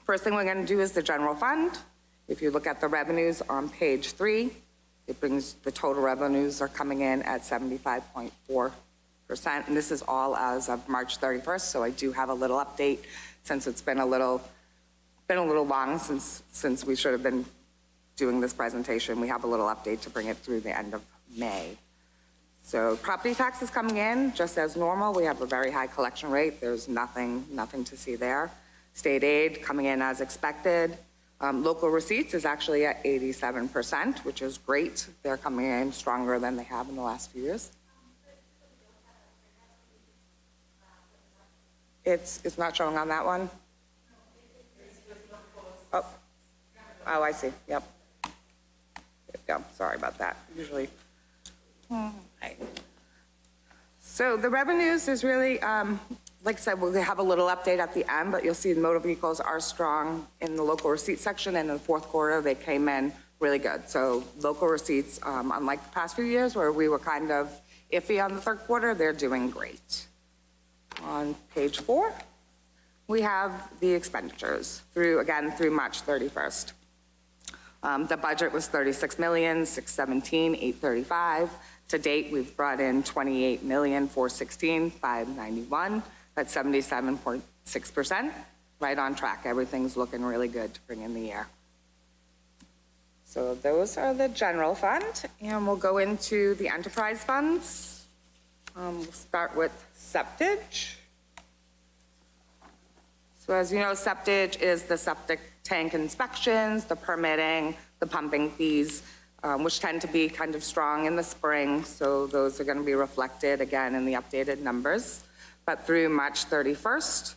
First thing we're going to do is the general fund. If you look at the revenues on page 3, it brings the total revenues are coming in at 75.4%, and this is all as of March 31st. So I do have a little update since it's been a little long since we should have been doing this presentation. We have a little update to bring it through the end of May. So property tax is coming in just as normal. We have a very high collection rate. There's nothing to see there. State aid coming in as expected. Local receipts is actually at 87%, which is great. They're coming in stronger than they have in the last few years. It's not showing on that one? Oh, I see. Yep. There we go. Sorry about that. Usually. So the revenues is really, like I said, we'll have a little update at the end, but you'll see the motor vehicles are strong in the local receipt section, and in the fourth quarter they came in really good. So local receipts, unlike the past few years where we were kind of iffy on the third quarter, they're doing great. On page 4, we have the expenditures through March 31st. The budget was $36,617,835. To date, we've brought in $28,416,591. That's 77.6%. Right on track. Everything's looking really good to bring in the year. So those are the general fund, and we'll go into the enterprise funds. We'll start with septage. So as you know, septage is the septic tank inspections, the permitting, the pumping fees, which tend to be kind of strong in the spring. So those are going to be reflected again in the updated numbers. But through March 31st,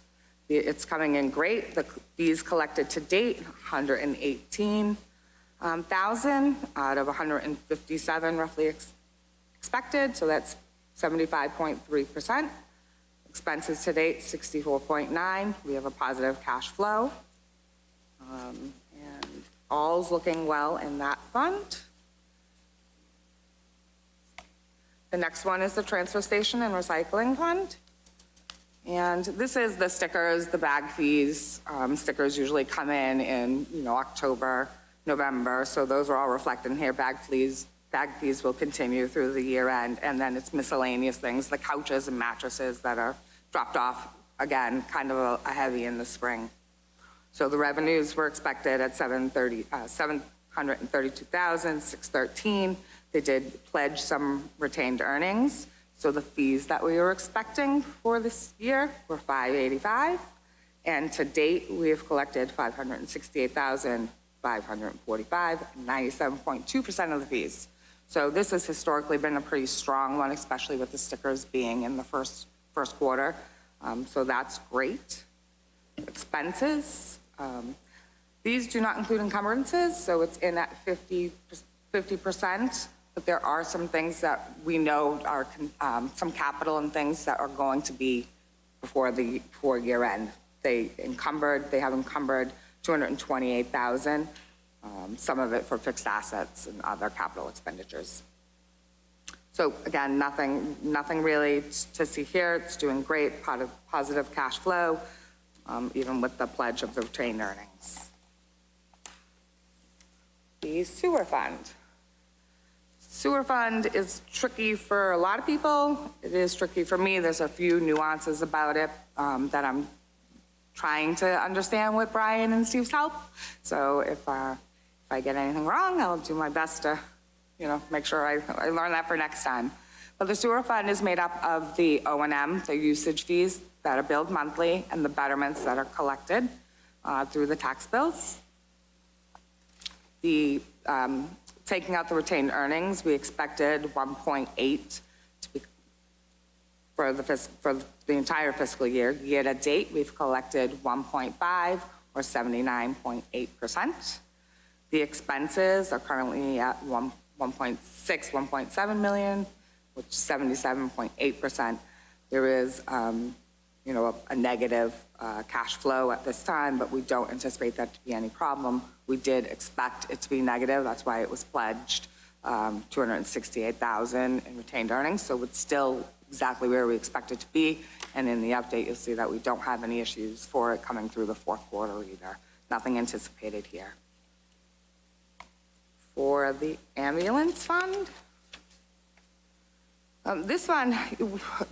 it's coming in great. The fees collected to date, 118,000 out of 157 roughly expected. So that's 75.3%. Expenses to date, 64.9. We have a positive cash flow. And all's looking well in that fund. The next one is the transfer station and recycling fund. And this is the stickers, the bag fees. Stickers usually come in October, November. So those are all reflected in here. Bag fees will continue through the year end. And then it's miscellaneous things, the couches and mattresses that are dropped off, again, kind of a heavy in the spring. So the revenues were expected at $732,613. They did pledge some retained earnings. So the fees that we were expecting for this year were $585. And to date, we have collected $568,545, 97.2% of the fees. So this has historically been a pretty strong one, especially with the stickers being in the first quarter. So that's great. Expenses. These do not include encumbrances, so it's in at 50%, but there are some things that we know are some capital and things that are going to be before year end. They have encumbered 228,000, some of it for fixed assets and other capital expenditures. So again, nothing really to see here. It's doing great, positive cash flow, even with the pledge of the retained earnings. The sewer fund. Sewer fund is tricky for a lot of people. It is tricky for me. There's a few nuances about it that I'm trying to understand with Brian and Steve's help. So if I get anything wrong, I'll do my best to make sure I learn that for next time. But the sewer fund is made up of the O&M, the usage fees that are billed monthly, and the betterments that are collected through the tax bills. The taking out the retained earnings, we expected 1.8 to be for the entire fiscal year. Year to date, we've collected 1.5 or 79.8%. The expenses are currently at 1.6, 1.7 million, which is 77.8%. There is, a negative cash flow at this time, but we don't anticipate that to be any problem. We did expect it to be negative. That's why it was pledged 268,000 in retained earnings. So it's still exactly where we expect it to be. And in the update, you'll see that we don't have any issues for it coming through the fourth quarter either. nothing anticipated here. For the ambulance fund, this one,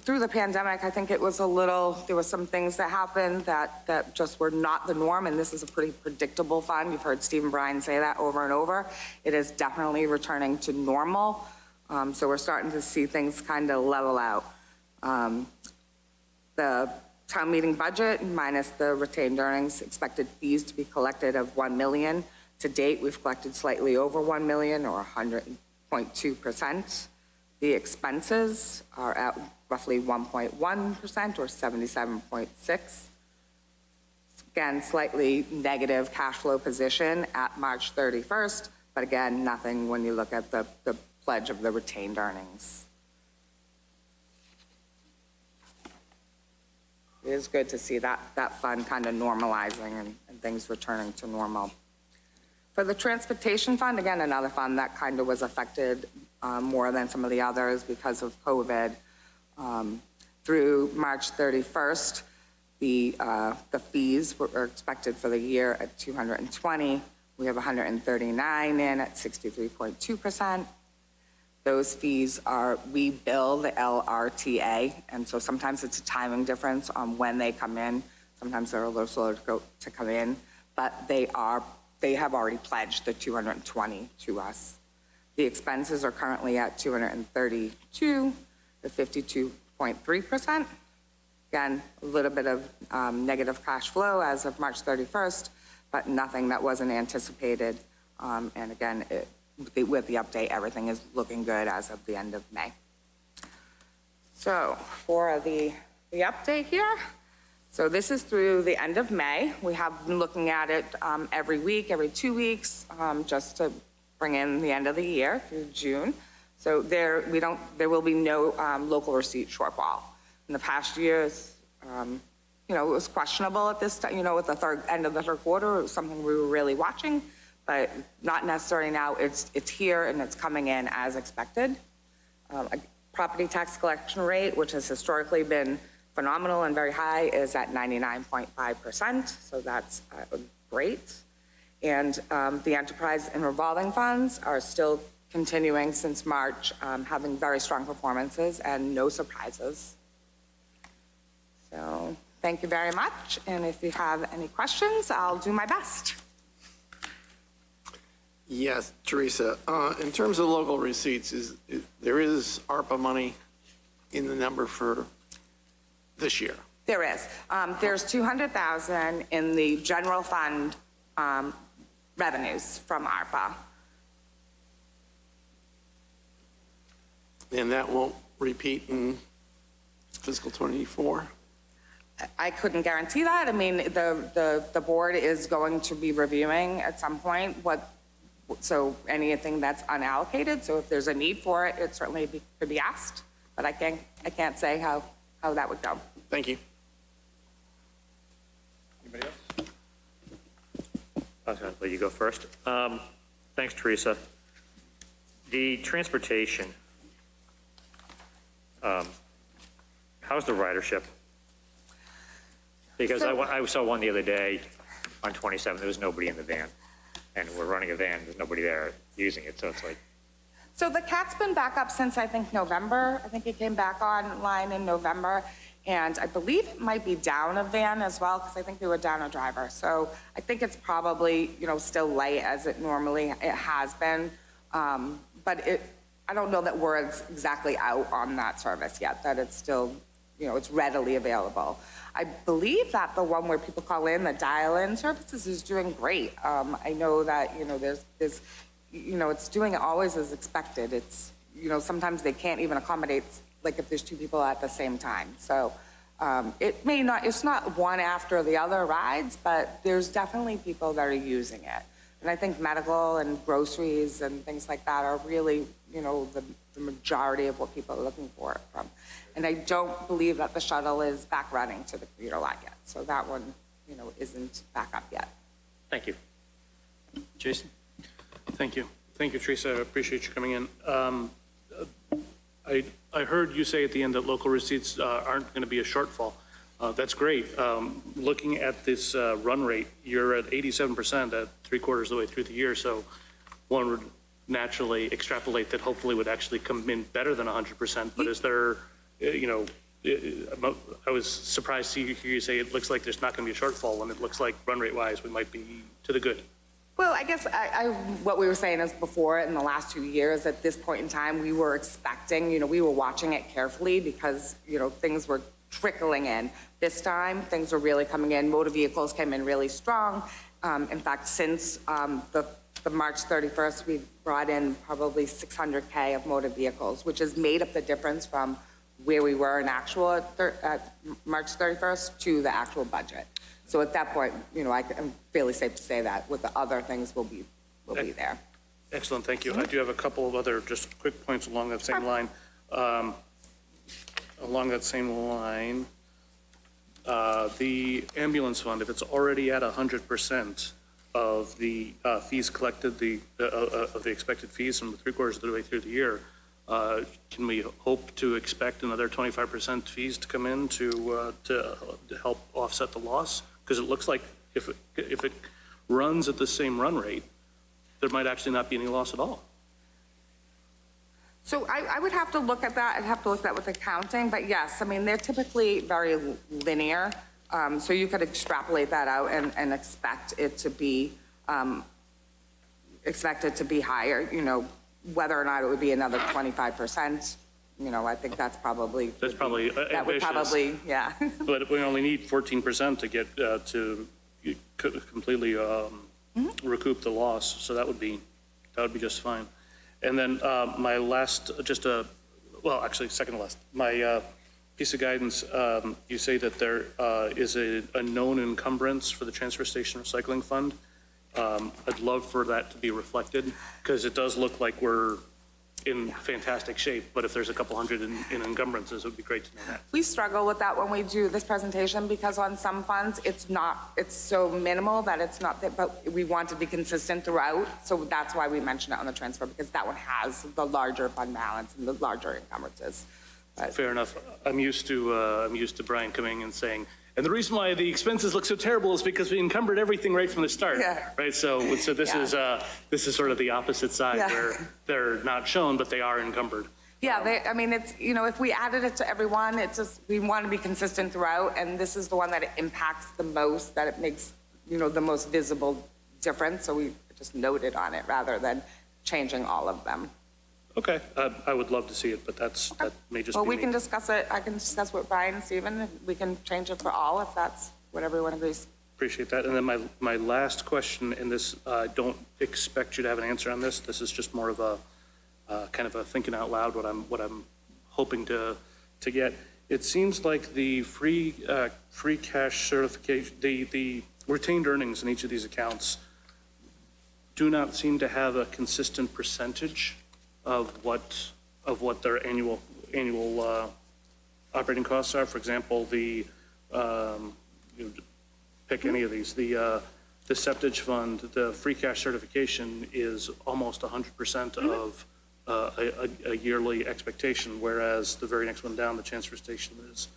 through the pandemic, I think it was there were some things that happened that just were not the norm, and this is a pretty predictable fund. You've heard Steve and Brian say that over and over. It is definitely returning to normal, so we're starting to see things kind of level out. The town meeting budget minus the retained earnings, expected fees to be collected of $1 million. To date, we've collected slightly over $1 million, or 100.2%. The expenses are at roughly 1.1%, or 77.6. Again, slightly negative cash flow position at March 31st, but again, nothing when you look at the pledge of the retained earnings. It is good to see that fund kind of normalizing and things returning to normal. For the transportation fund, again, another fund that kind of was affected more than some of the others because of COVID. Through March 31st, the fees were expected for the year at 220. We have 139 in at 63.2%. Those fees we bill the LRTA, and so sometimes it's a timing difference on when they come in. Sometimes they're a little slower to come in, but they have already pledged the 220 to us. The expenses are currently at 232, the 52.3%. Again, a little bit of negative cash flow as of March 31st, but nothing that wasn't anticipated. And again, with the update, everything is looking good as of the end of May. So for the update here, so this is through the end of May. We have been looking at it every week, every 2 weeks, just to bring in the end of the year through June. So there will be no local receipt shortfall. In the past years, it was questionable at this time, with the end of the third quarter. It was something we were really watching, but not necessarily now. It's here and it's coming in as expected. A property tax collection rate, which has historically been phenomenal and very high, is at 99.5%, so that's great. And the enterprise and revolving funds are still continuing since March, having very strong performances and no surprises. So thank you very much, and if you have any questions, I'll do my best. Yes, Teresa, in terms of local receipts, there is ARPA money in the number for this year? There is. There's $200,000 in the general fund revenues from ARPA. And that won't repeat in fiscal 24? I couldn't guarantee that. I mean, the board is going to be reviewing at some point so anything that's unallocated. So if there's a need for it, it certainly could be asked, but I can't say how that would go. Thank you. Anybody else? I was going to let you go first. Thanks, Teresa. The transportation, how's the ridership? Because I saw one the other day on 27, there was nobody in the van. And we're running a van, there's nobody there using it, so it's like. So the CAT's been back up since, I think, November. I think it came back online in November. And I believe it might be down a van as well, because I think they were down a driver. So I think it's probably, still light as it has been. But I don't know that we're exactly out on that service yet, that it's still, it's readily available. I believe that the one where people call in, the dial-in services, is doing great. I know that, there's it's doing it always as expected. It's, sometimes they can't even accommodate, like if there's two people at the same time. So it's not one after the other rides, but there's definitely people that are using it. And I think medical and groceries and things like that are really, the majority of what people are looking for it from. And I don't believe that the shuttle is back running to the commuter line yet. So that one, isn't back up yet. Thank you. Jason? Thank you. Thank you, Teresa. I appreciate you coming in. I heard you say at the end that local receipts aren't going to be a shortfall. That's great. Looking at this run rate, you're at 87% at 3/4 of the way through the year, so one would naturally extrapolate that hopefully would actually come in better than 100%, but is there, I was surprised to hear you say it looks like there's not going to be a shortfall when it looks like run rate wise we might be to the good. Well, I guess what we were saying is before, in the last 2 years, at this point in time, we were expecting, we were watching it carefully because, things were trickling in. This time, things were really coming in. Motor vehicles came in really strong. In fact, since the March 31st, we brought in probably 600K of motor vehicles, which has made up the difference from where we were in actual at March 31st to the actual budget. So at that point, I'm fairly safe to say that with the other things will be there. Excellent, thank you. I do have a couple of other just quick points along that same line. The ambulance fund, if it's already at 100% of the fees collected, of the expected fees from 3/4 of the way through the year, can we hope to expect another 25% fees to come in to help offset the loss? Because it looks like if it runs at the same run rate, there might actually not be any loss at all. So I would have to look at that. I'd have to look at that with accounting, but yes, I mean, they're typically very linear. So you could extrapolate that out and expect it to be higher, whether or not it would be another 25%. I think that's probably. That's probably ambitious. That would probably, yeah. But we only need 14% to get to completely recoup the loss, so that would be just fine. And then my last, second to last, my piece of guidance, you say that there is a known encumbrance for the transfer station recycling fund. I'd love for that to be reflected because it does look like we're in fantastic shape, but if there's a couple hundred in encumbrances, it would be great to know that. We struggle with that when we do this presentation because on some funds, it's so minimal that it's not that, but we want to be consistent throughout. So that's why we mention it on the transfer because that one has the larger fund balance and the larger encumbrances. But fair enough. I'm used to Brian coming and saying, and the reason why the expenses look so terrible is because we encumbered everything right from the start, right? So this is sort of the opposite side where they're not shown, but they are encumbered. Yeah, it's, if we added it to everyone, it's just, we want to be consistent throughout, and this is the one that it impacts the most, that it makes, the most visible difference, so we just noted on it rather than changing all of them. Okay, I would love to see it, but that may just be we me. can discuss it. I can discuss with Brian and Stephen. We can change it for all if that's what everyone agrees. Appreciate that. And then my last question, and this, I don't expect you to have an answer on this. This is just more of a kind of a thinking out loud, what I'm hoping to get. It seems like the free cash certification, the retained earnings in each of these accounts do not seem to have a consistent percentage of what their annual operating costs are. For example, pick any of these. The septage fund, the free cash certification is almost 100% of a yearly expectation, whereas the very next one down, the transfer station, is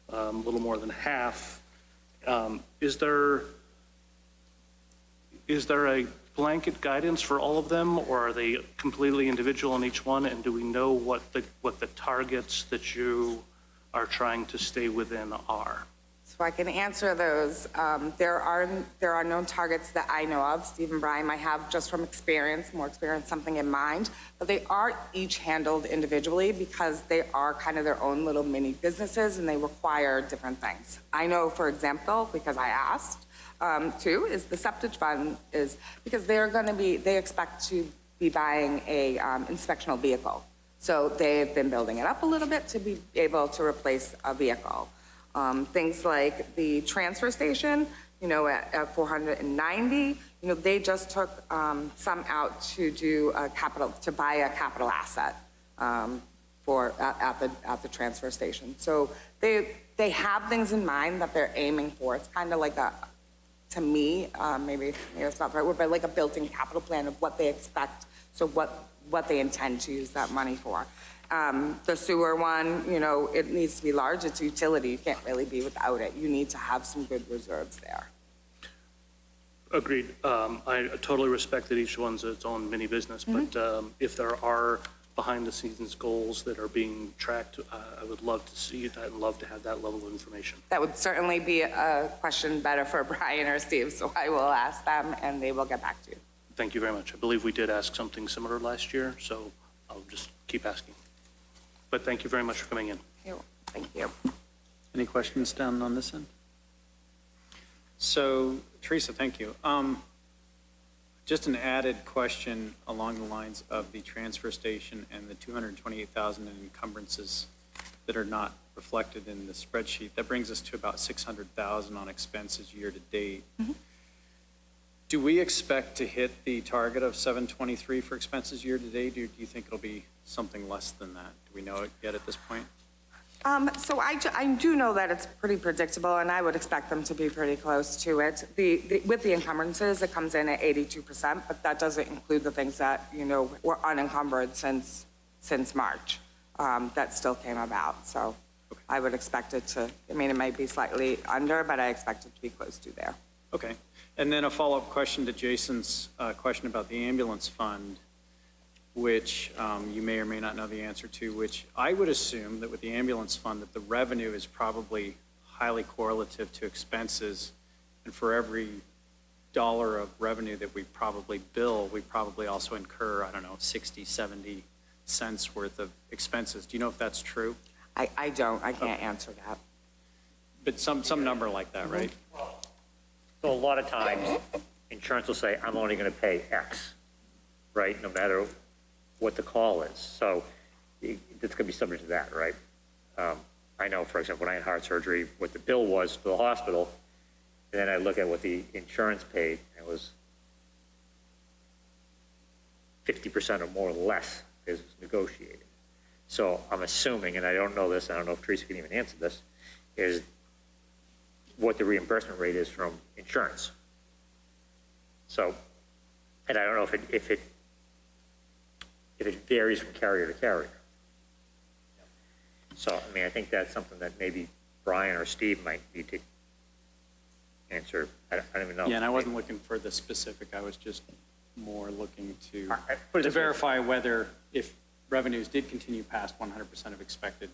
a little more than half. Is there a blanket guidance for all of them, or are they completely individual in each one? And do we know what the targets that you are trying to stay within are? So I can answer those. There are no targets that I know of. Steve and Brian might have, just from more experience, something in mind, but they are each handled individually because they are kind of their own little mini businesses and they require different things. I know, for example, because I asked, too, is the septage fund is because they expect to be buying a inspectional vehicle. So they've been building it up a little bit to be able to replace a vehicle. Things like the transfer station, at 490, they just took some out to do to buy a capital asset at the transfer station. So they have things in mind that they're aiming for. It's kind of like to me, maybe it's not the right word, but like a built-in capital plan of what they expect, so what they intend to use that money for. The sewer one, you know, it needs to be large, it's utility, you can't really be without it. You need to have some good reserves there. Agreed. I totally respect that each one's its own mini business, but if there are behind-the-scenes goals that are being tracked, I would love to see that and love to have that level of information. That would certainly be a question better for Brian or Steve, so I will ask them and they will get back to you. Thank you very much. I believe we did ask something similar last year, so I'll just keep asking. But thank you very much for coming in. Thank you. Any questions down on this end? So, Teresa, thank you. Just an added question along the lines of the transfer station and the 228,000 in encumbrances that are not reflected in the spreadsheet. That brings us to about 600,000 on expenses year to date. Do we expect to hit the target of 723 for expenses year to date? Do you think it'll be something less than that? Do we know it yet at this point? So I do know that it's pretty predictable, and I would expect them to be pretty close to it. With the encumbrances, it comes in at 82%, but that doesn't include the things that, you know, were unencumbered since March. That still came about, so I would expect it to, I mean, it might be slightly under, but I expect it to be close to there. Okay. And then a follow-up question to Jason's question about the ambulance fund, which you may or may not know the answer to, which I would assume that with the ambulance fund that the revenue is probably highly correlative to expenses, and for every dollar of revenue that we probably bill, we probably also incur, I don't know, 60, 70 cents worth of expenses. Do you know if that's true? I don't, I can't answer that. But some number like that, right? So a lot of times, insurance will say, I'm only going to pay X, right, no matter what the call is. So it's going to be subject to that, right? I know, for example, when I had heart surgery, what the bill was to the hospital, and then I look at what the insurance paid, and it was 50% or more or less is negotiated. So I'm assuming, and I don't know this, I don't know if Teresa can even answer this, is what the reimbursement rate is from insurance. So, and I don't know if it varies from carrier to carrier. So, I mean, I think that's something that maybe Brian or Steve might need to answer. I don't even know. Yeah, and I wasn't looking for the specific. I was just more looking to put it this way. verify whether if revenues did continue past 100% of expected,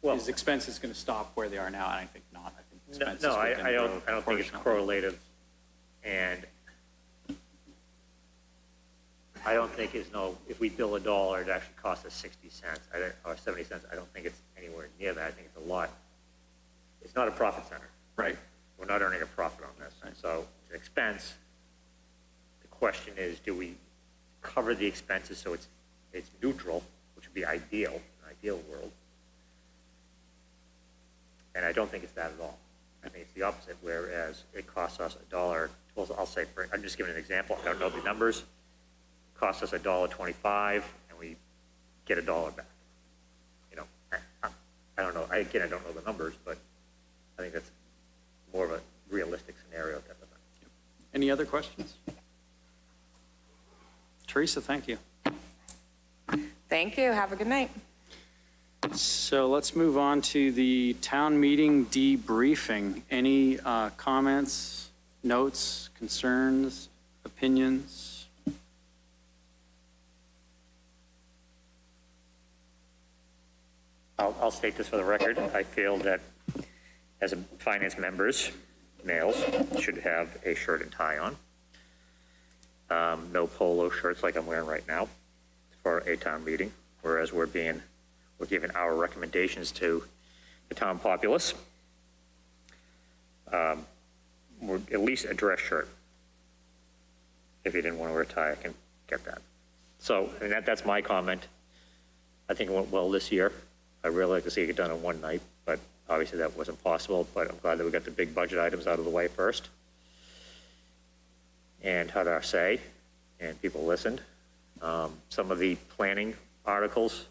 Well, is expenses going to stop where they are now? And I think not. I think expenses no, would I then grow don't think it's proportionally. correlative, and I don't think it's if we bill $1, it actually costs us 60 cents or 70 cents. I don't think it's anywhere near that. I think it's a lot. It's not a profit center. Right. We're not earning a profit on this. Right. So it's an expense. The question is, do we cover the expenses so it's neutral, which would be ideal, an ideal world. And I don't think it's that at all. I think it's the opposite, whereas it costs us $1. Well, I'll say, I'm just giving an example. I don't know the numbers. It costs us $1.25, and we get $1 back. You know, I don't know. I don't know the numbers, but I think that's more of a realistic scenario type of thing. Any other questions? Teresa, thank you. Thank you, have a good night. So let's move on to the town meeting debriefing. Any comments, notes, concerns, opinions? I'll state this for the record. I feel that as finance members, males should have a shirt and tie on. No polo shirts like I'm wearing right now for a town meeting, whereas we're giving our recommendations to the town populace. We're at least a dress shirt. If you didn't want to wear a tie, I can get that. So, and that's my comment. I think it went well this year. I'd really like to see it get done in one night, but obviously that wasn't possible, but I'm glad that we got the big budget items out of the way first and had our say, and people listened. Some of the planning articles,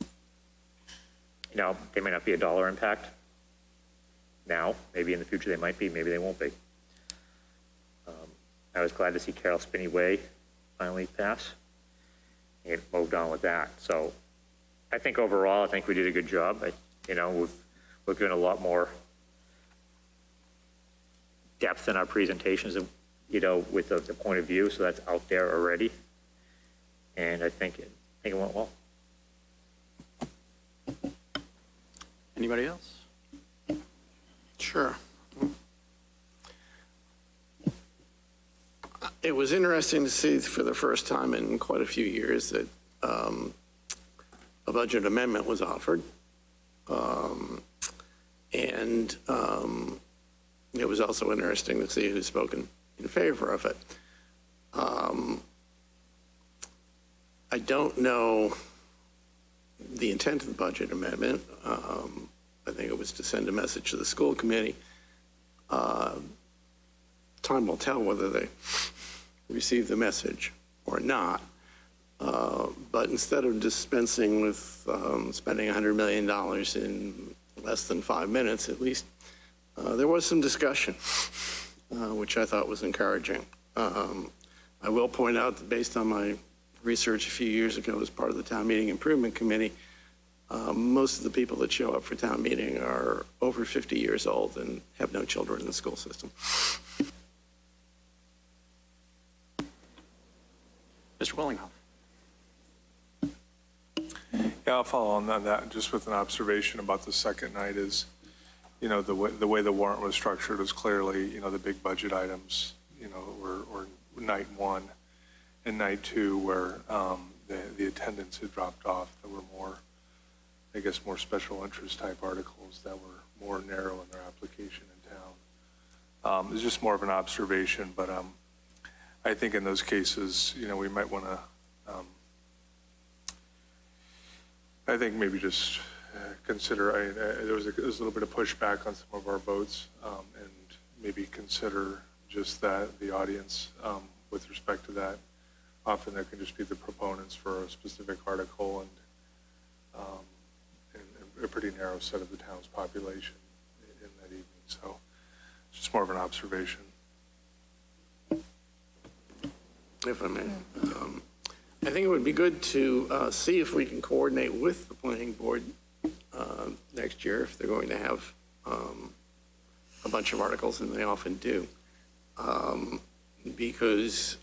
you know, they may not be a dollar impact now. Maybe in the future they might be, maybe they won't be. I was glad to see Carol Spinney Way finally pass. and moved on with that. So I think overall, I think we did a good job. We're given a lot more depth in our presentations, with the point of view, so that's out there already. And I think it went well. Anybody else? Sure. It was interesting to see for the first time in quite a few years that a budget amendment was offered. And it was also interesting to see who's spoken in favor of it. I don't know the intent of the budget amendment. I think it was to send a message to the school committee. Time will tell whether they receive the message or not. But instead of dispensing with spending $100 million in less than 5 minutes, at least there was some discussion, which I thought was encouraging. I will point out that based on my research a few years ago as part of the Town Meeting Improvement Committee, most of the people that show up for town meeting are over 50 years old and have no children in the school system. Mr. Willinghoff. Yeah, I'll follow on that, just with an observation about the second night is, the way the warrant was structured was clearly, the big budget items, were night one, and night two where the attendance had dropped off. There were more, I guess, more special interest type articles that were more narrow in their application in town. It's just more of an observation, but I think in those cases, we might want to, I think maybe just consider, there was a little bit of pushback on some of our votes, and maybe consider just that, the audience, with respect to that. Often there can just be the proponents for a specific article and a pretty narrow set of the town's population in that evening. So it's just more of an observation. If I may. I think it would be good to see if we can coordinate with the planning board next year if they're going to have a bunch of articles, and they often do, because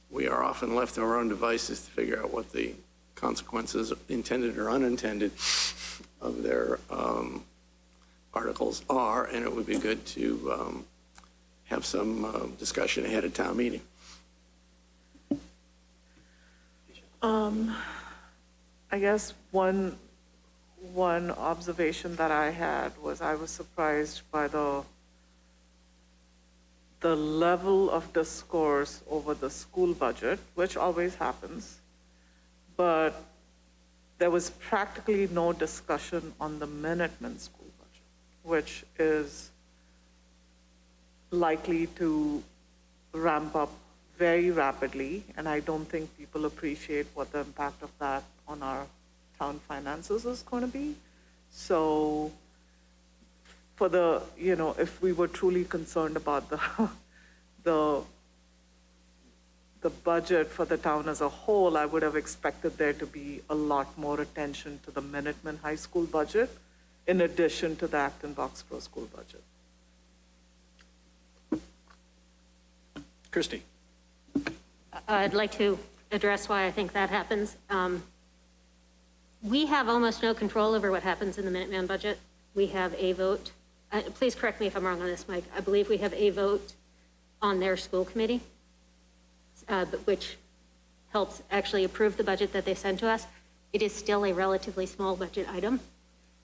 we are often left to our own devices to figure out what the consequences, intended or unintended, of their articles are, and it would be good to have some discussion ahead of town meeting. I guess one observation that I had was I was surprised by the level of discourse over the school budget, which always happens, but there was practically no discussion on the Minuteman school budget, which is likely to ramp up very rapidly, and I don't think people appreciate what the impact of that on our town finances is going to be. So for the, if we were truly concerned about the budget for the town as a whole, I would have expected there to be a lot more attention to the Minuteman High School budget, in addition to the Acton Boxborough School budget. Christie. I'd like to address why I think that happens. We have almost no control over what happens in the Minuteman budget. We have a vote. Please correct me if I'm wrong on this, Mike. I believe we have a vote on their school committee, which helps actually approve the budget that they send to us. It is still a relatively small budget item.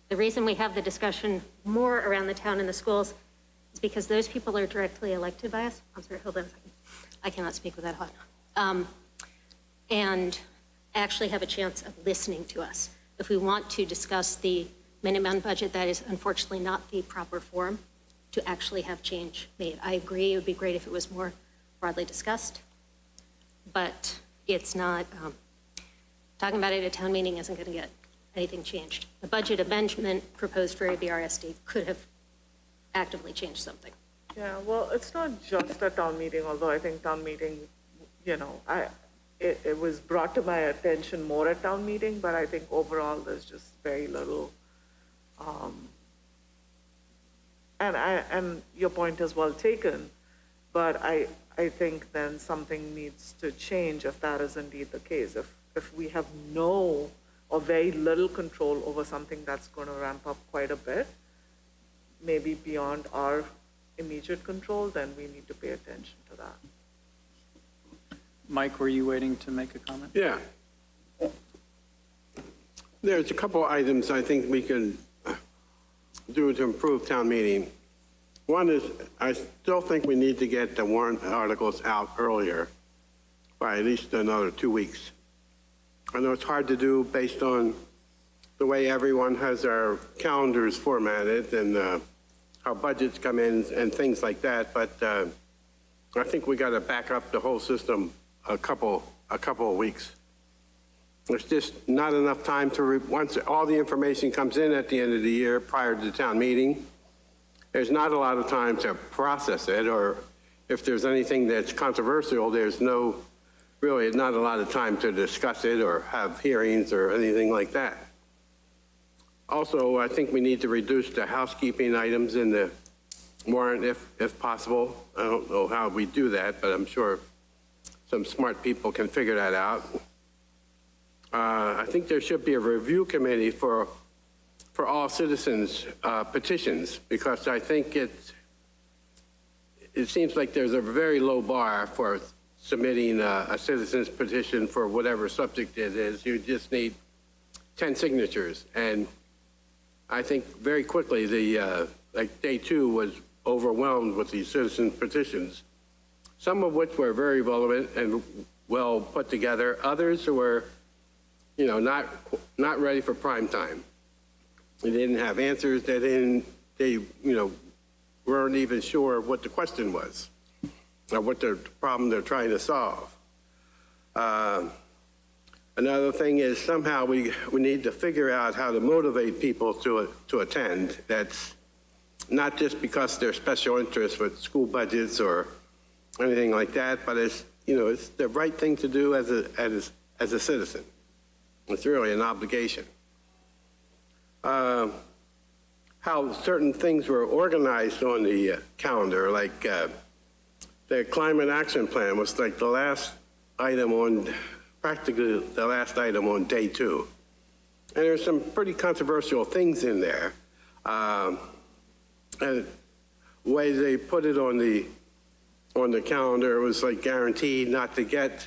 The reason we have the discussion more around the town and the schools is because those people are directly elected by us. I'm sorry, hold on a second. I cannot speak with that hot. And actually have a chance of listening to us. If we want to discuss the Minuteman budget, that is unfortunately not the proper forum to actually have change made. I agree, it would be great if it was more broadly discussed, but it's not, talking about it at town meeting isn't going to get anything changed. The budget amendment proposed for ABRSD could have actively changed something. Yeah, well, it's not just a town meeting, although I think town meeting, it was brought to my attention more at town meeting, but I think overall there's just very little. And your point is well taken, but I think then something needs to change if that is indeed the case. If we have no or very little control over something that's going to ramp up quite a bit, maybe beyond our immediate control, then we need to pay attention to that. Mike, were you waiting to make a comment? Yeah. There's a couple items I think we can do to improve town meeting. One is, I still think we need to get the warrant articles out earlier, by at least another 2 weeks. I know it's hard to do based on the way everyone has our calendars formatted and how budgets come in and things like that, but I think we got to back up the whole system a couple of weeks. There's just not enough time to, once all the information comes in at the end of the year prior to the town meeting, there's not a lot of time to process it, or if there's anything that's controversial, there's really not a lot of time to discuss it or have hearings or anything like that. Also, I think we need to reduce the housekeeping items in the warrant if possible. I don't know how we do that, but I'm sure some smart people can figure that out. I think there should be a review committee for all citizens' petitions, because I think it seems like there's a very low bar for submitting a citizen's petition for whatever subject it is. You just need 10 signatures. And I think very quickly, like day 2 was overwhelmed with these citizen petitions, some of which were very relevant and well put together. Others were, not ready for prime time. They didn't have answers. They weren't even sure what the question was or what the problem they're trying to solve. Another thing is somehow we need to figure out how to motivate people to attend. That's not just because they're special interests with school budgets or anything like that, but it's the right thing to do as a citizen. It's really an obligation. How certain things were organized on the calendar, like the climate action plan was like the last item on, practically the last item on day 2. And there's some pretty controversial things in there. And the way they put it on the calendar was like guaranteed not to get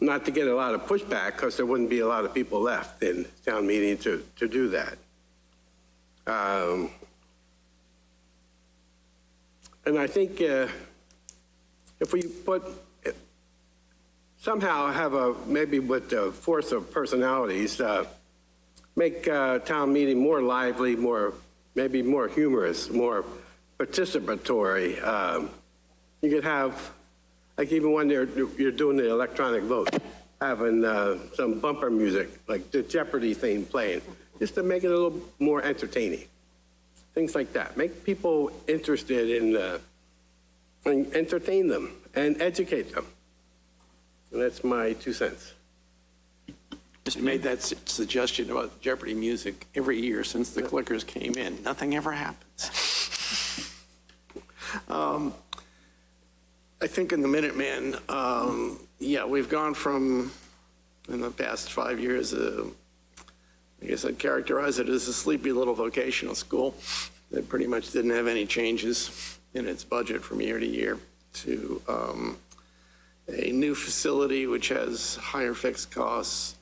a lot of pushback, because there wouldn't be a lot of people left in town meeting to do that. And I think if we somehow have maybe with the force of personalities, make town meeting more lively, maybe more humorous, more participatory. You could have, like even when you're doing the electronic vote, having some bumper music, like the Jeopardy theme playing, just to make it a little more entertaining. Things like that. Make people interested in, and entertain them and educate them. And that's my 2 cents. Just made that suggestion about Jeopardy music every year since the clickers came in. Nothing ever happens. I think in the Minuteman, we've gone from, in the past 5 years, I guess I'd characterize it as a sleepy little vocational school that pretty much didn't have any changes in its budget from year to year, to a new facility which has higher fixed costs.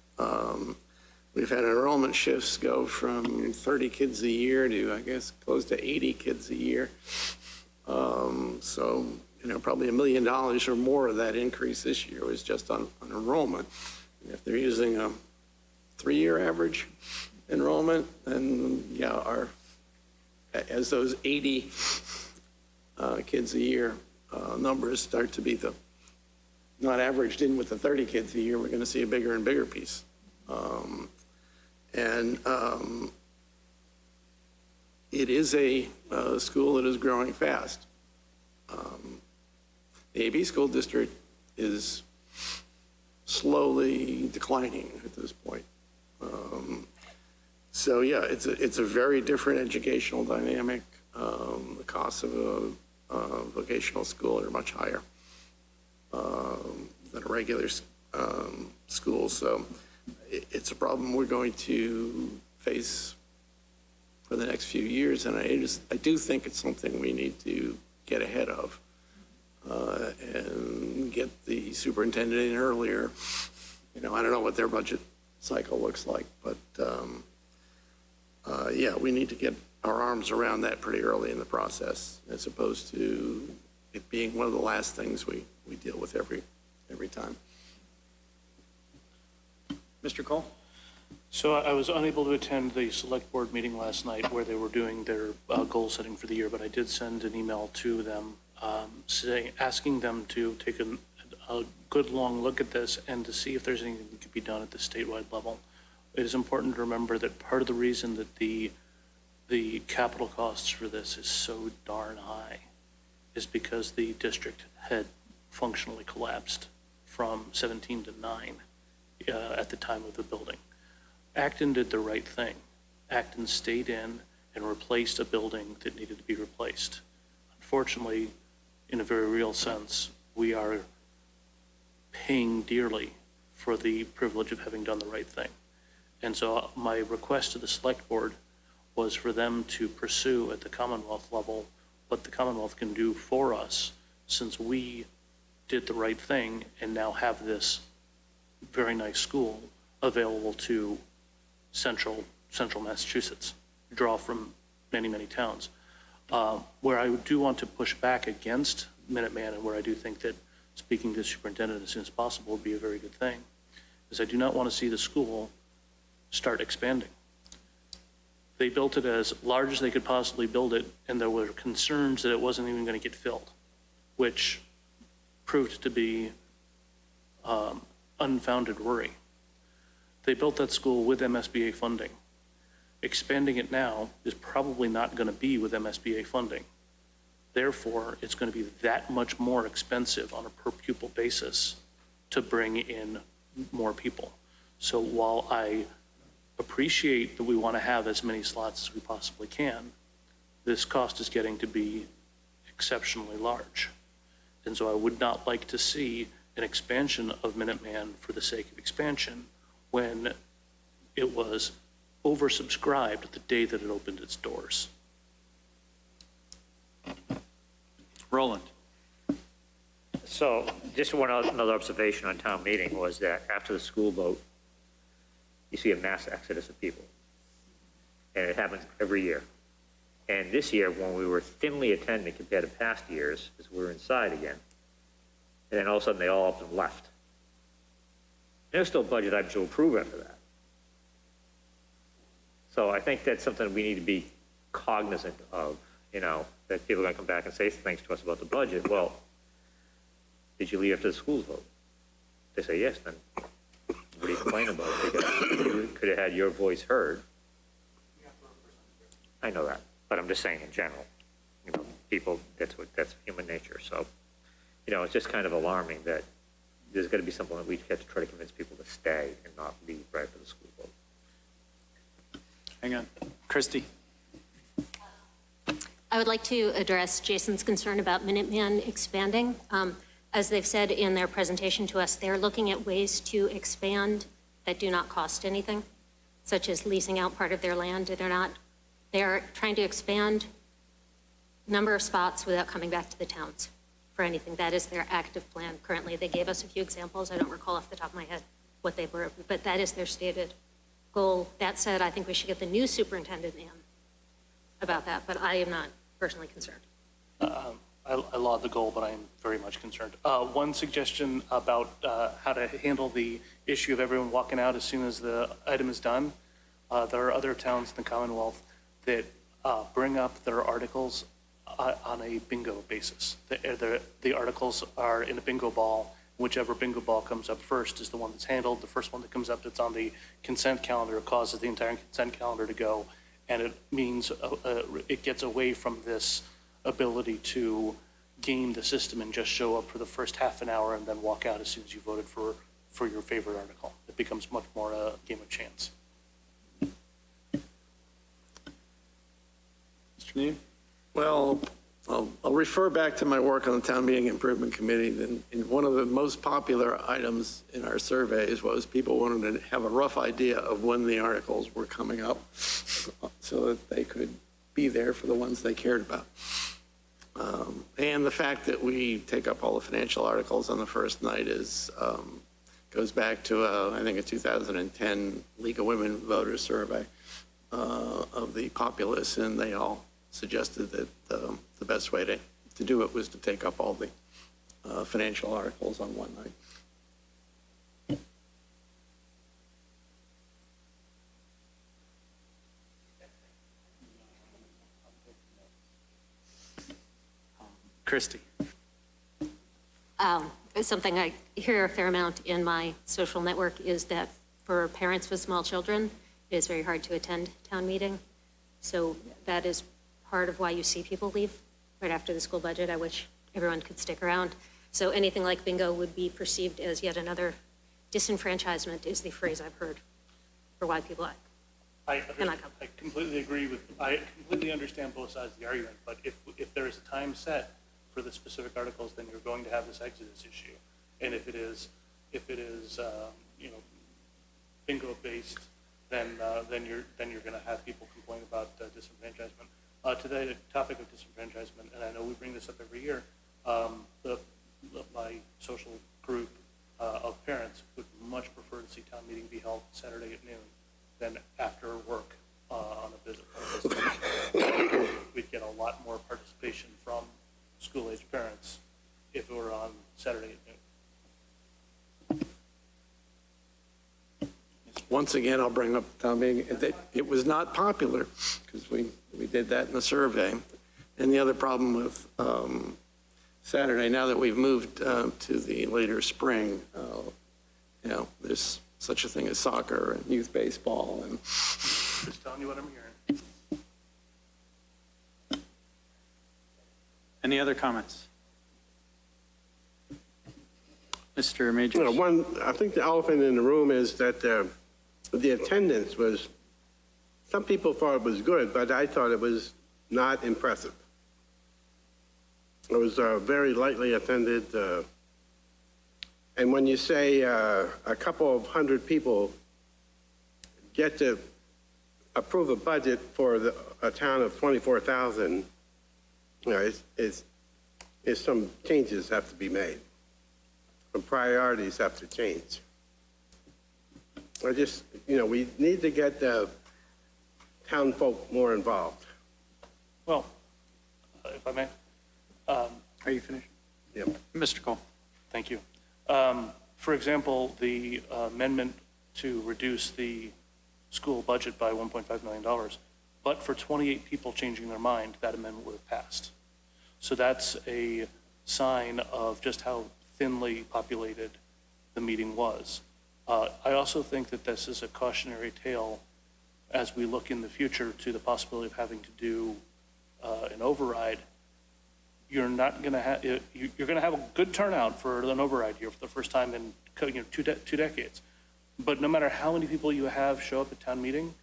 We've had enrollment shifts go from 30 kids a year to, I guess, close to 80 kids a year. So, probably $1 million or more of that increase this year was just on enrollment. And if they're using a 3-year average enrollment, then as those 80 kids a year numbers start to be not averaged in with the 30 kids a year, we're going to see a bigger and bigger piece. It is a school that is growing fast. The AB school district is slowly declining at this point. So yeah, it's a very different educational dynamic. The costs of a vocational school are much higher than a regular school. So it's a problem we're going to face for the next few years, and I do think it's something we need to get ahead of and get the superintendent in earlier. I don't know what their budget cycle looks like, but yeah, we need to get our arms around that pretty early in the process, as opposed to it being one of the last things we deal with every time. Mr. Cole? So I was unable to attend the select board meeting last night where they were doing their goal setting for the year, but I did send an email to them asking them to take a good long look at this and to see if there's anything that could be done at the statewide level. It is important to remember that part of the reason that the capital costs for this is so darn high is because the district had functionally collapsed from 17 to 9 at the time of the building. Acton did the right thing. Acton stayed in and replaced a building that needed to be replaced. Unfortunately, in a very real sense, we are paying dearly for the privilege of having done the right thing. And so my request to the select board was for them to pursue at the Commonwealth level what the Commonwealth can do for us, since we did the right thing and now have this very nice school available to central Massachusetts, draw from many, many towns. Where I do want to push back against Minuteman, and where I do think that speaking to the superintendent as soon as possible would be a very good thing, is I do not want to see the school start expanding. They built it as large as they could possibly build it, and there were concerns that it wasn't even going to get filled, which proved to be unfounded worry. They built that school with MSBA funding. Expanding it now is probably not going to be with MSBA funding. Therefore, it's going to be that much more expensive on a per pupil basis to bring in more people. So while I appreciate that we want to have as many slots as we possibly can, this cost is getting to be exceptionally large. And so I would not like to see an expansion of Minuteman for the sake of expansion when it was oversubscribed the day that it opened its doors. Roland? So just another observation on town meeting was that after the school vote, you see a mass exodus of people. And it happens every year. And this year, when we were thinly attending compared to past years, is we're inside again. And then all of a sudden, they all up and left. There's still budget items to approve after that. So I think that's something we need to be cognizant of, that people are going to come back and say things to us about the budget. Well, did you leave after the schools vote? They say yes, then what are you complaining about? Because you could have had your voice heard. I know that, but I'm just saying in general, people, that's human nature. So, it's just kind of alarming that there's got to be something that we have to try to convince people to stay and not leave right after the school vote. Hang on. Christy? I would like to address Jason's concern about Minuteman expanding. As they've said in their presentation to us, they're looking at ways to expand that do not cost anything, such as leasing out part of their land. They're trying to expand number of spots without coming back to the towns for anything. That is their active plan currently. They gave us a few examples. I don't recall off the top of my head what they were, but that is their stated goal. That said, I think we should get the new superintendent in about that, but I am not personally concerned. I laud the goal, but I am very much concerned. One suggestion about how to handle the issue of everyone walking out as soon as the item is done. There are other towns in the Commonwealth that bring up their articles on a bingo basis. The articles are in a bingo ball. Whichever bingo ball comes up first is the one that's handled. The first one that comes up that's on the consent calendar causes the entire consent calendar to go. And it means it gets away from this ability to game the system and just show up for the first half an hour and then walk out as soon as you voted for for your favorite article. It becomes much more a game of chance. Mr. Neal? Well, I'll refer back to my work on the Town Meeting Improvement Committee. And one of the most popular items in our surveys was people wanted to have a rough idea of when the articles were coming up so that they could be there for the ones they cared about. And the fact that we take up all the financial articles on the first night goes back to, I think, a 2010 League of Women Voters survey of the populace, and they all suggested that the best way to do it was to take up all the financial articles on one night. Christie? Something I hear a fair amount in my social network is that for parents with small children, it is very hard to attend town meeting. So that is part of why you see people leave right after the school budget. I wish everyone could stick around. So anything like bingo would be perceived as yet another disenfranchisement, is the phrase I've heard for why people cannot come. I completely agree I completely understand both sides of the argument, but if there is a time set for the specific articles, then you're going to have this exodus issue. And if it is bingo based, then you're going to have people complain about disenfranchisement. Today, the topic of disenfranchisement, and I know we bring this up every year, my social group of parents would much prefer to see town meeting be held Saturday at noon than after work on a visit. We'd get a lot more participation from school-age parents if it were on Saturday at noon. Once again, I'll bring up the town meeting. It was not popular because we did that in the survey. And the other problem with Saturday, now that we've moved to the later spring, there's such a thing as soccer and youth baseball. And Just telling you what I'm hearing. Any other comments? Mr. Majors? I think the elephant in the room is that the attendance was, some people thought it was good, but I thought it was not impressive. It was very lightly attended. And when you say a couple of hundred people get to approve a budget for a town of 24,000, some changes have to be made. Some priorities have to change. We need to get the town folk more involved. Well, if I may. Are you finished? Yep. Mr. Cole? Thank you. For example, the amendment to reduce the school budget by $1.5 million, but for 28 people changing their mind, that amendment would have passed. So that's a sign of just how thinly populated the meeting was. I also think that this is a cautionary tale as we look in the future to the possibility of having to do an override. You're not going to have, you're going to have a good turnout for an override here for the first time in two decades. But no matter how many people you have show up at town meeting,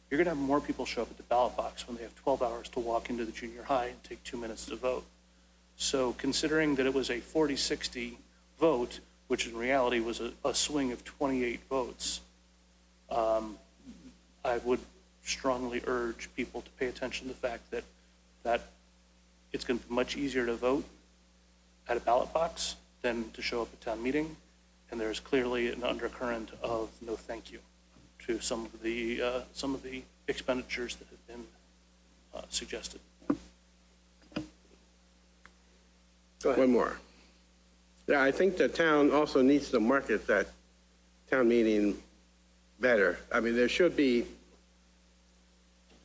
you're going to have more people show up at the ballot box when they have 12 hours to walk into the junior high and take 2 minutes to vote. So considering that it was a 40-60 vote, which in reality was a swing of 28 votes, I would strongly urge people to pay attention to the fact that it's going to be much easier to vote at a ballot box than to show up at town meeting, and there's clearly an undercurrent of no thank you to some of the expenditures that have been suggested. One more. Yeah, I think the town also needs to market that town meeting better. I mean, there should be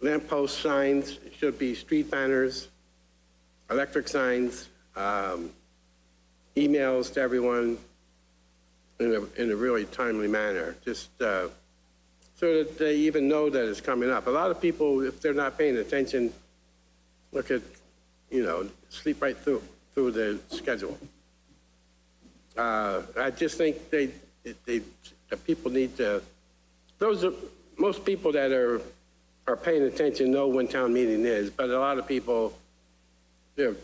lamppost signs, should be street banners, electric signs, emails to everyone in a really timely manner, just so that they even know that it's coming up. A lot of people, if they're not paying attention, look at, sleep right through the schedule. I just think the people need to, most people that are paying attention know when town meeting is, but a lot of people,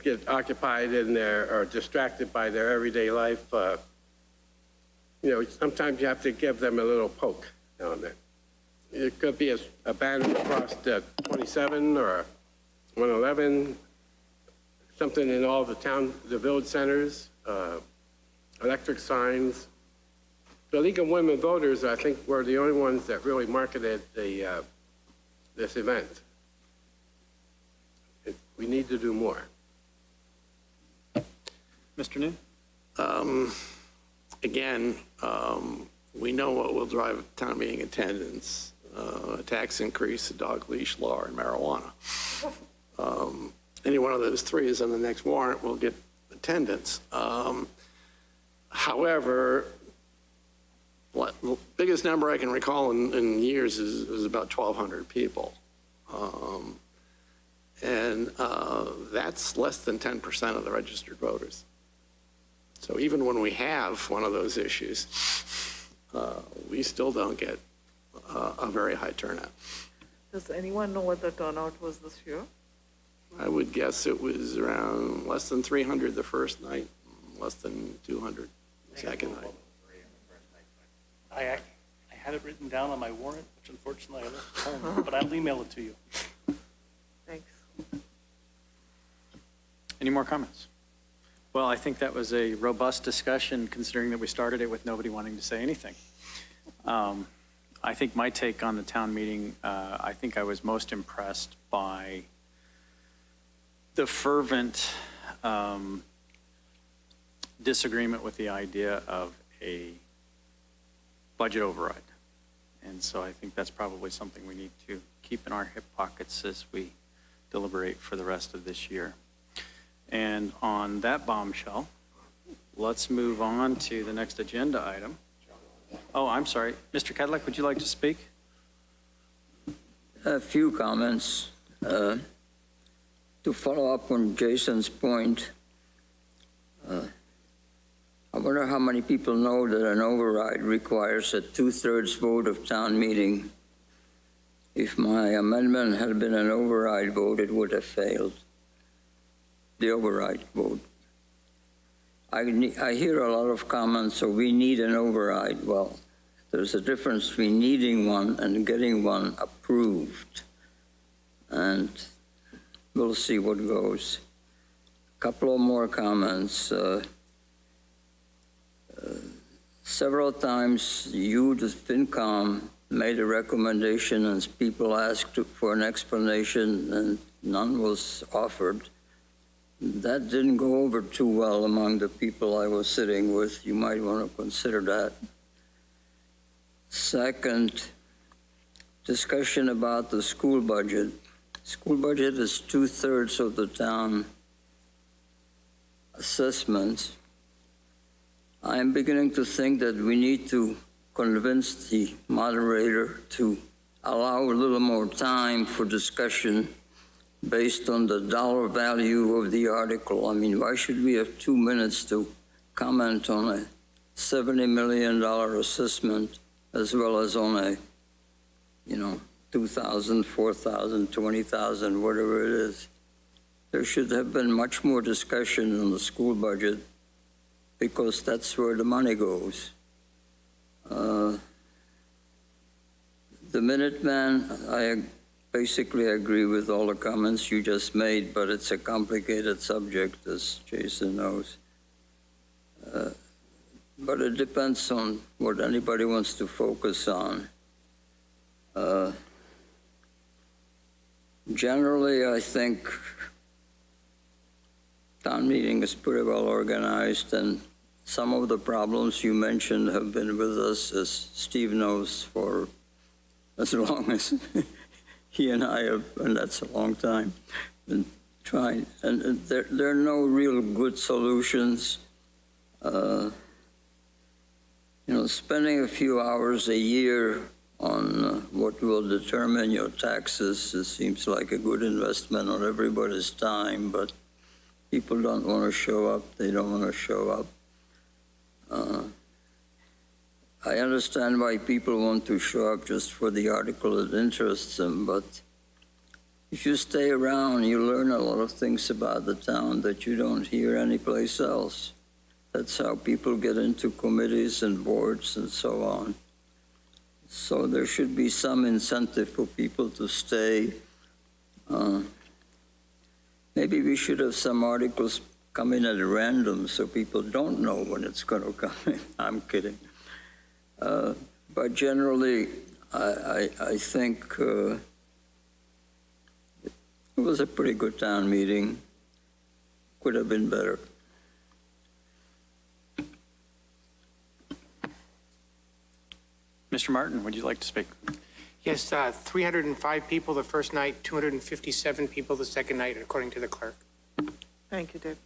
get occupied in or distracted by their everyday life. Sometimes you have to give them a little poke now and then. It could be a banner across the 27 or 111, something in all the village centers, electric signs. The League of Women Voters, I think, were the only ones that really marketed this event. We need to do more. Mr. New? Again, we know what will drive town meeting attendance, a tax increase, a dog leash law, and marijuana. Any one of those three is on the next warrant will get attendance. However, the biggest number I can recall in years is about 1,200 people. And that's less than 10% of the registered voters. So even when we have one of those issues, we still don't get a very high turnout. Does anyone know what the turnout was this year? I would guess it was around less than 300 the first night, less than 200 the second night. I had it written down on my warrant, which unfortunately I left at home, but I'll email it to you. Thanks. Any more comments? Well, I think that was a robust discussion, considering that we started it with nobody wanting to say anything. I think my take on the town meeting, I think I was most impressed by the fervent disagreement with the idea of a budget override. And so I think that's probably something we need to keep in our hip pockets as we deliberate for the rest of this year. And on that bombshell, let's move on to the next agenda item. Oh, I'm sorry. Mr. Kedlick, would you like to speak? A few comments. To follow up on Jason's point, I wonder how many people know that an override requires a 2/3 vote of town meeting. If my amendment had been an override vote, it would have failed. The override vote. I hear a lot of comments, so we need an override. Well, there's a difference between needing one and getting one approved. And we'll see what goes. A couple of more comments. Several times you, the Fincom, made a recommendation and people asked for an explanation and none was offered. That didn't go over too well among the people I was sitting with. You might want to consider that. Second, discussion about the school budget. School budget is 2/3 of the town assessments. I'm beginning to think that we need to convince the moderator to allow a little more time for discussion based on the dollar value of the article. I mean, why should we have 2 minutes to comment on a $70 million assessment as well as on a, $2,000, $4,000, $20,000, whatever it is? There should have been much more discussion on the school budget because that's where the money goes. The Minuteman, I basically agree with all the comments you just made, but it's a complicated subject, as Jason knows. But it depends on what anybody wants to focus on. Generally, I think town meeting is pretty well organized, and some of the problems you mentioned have been with us, as Steve knows, for as long as he and I have, and that's a long time, been trying. And there are no real good solutions. Spending a few hours a year on what will determine your taxes, it seems like a good investment on everybody's time, but people don't want to show up. They don't want to show up. I understand why people want to show up just for the article that interests them, but if you stay around, you learn a lot of things about the town that you don't hear anyplace else. That's how people get into committees and boards and so on. So there should be some incentive for people to stay. Maybe we should have some articles come in at random so people don't know when it's going to come in. I'm kidding. But generally, I think it was a pretty good town meeting. Could have been better. Mr. Martin, would you like to speak? Yes, 305 people the first night, 257 people the second night, according to the clerk. Thank you, Dave.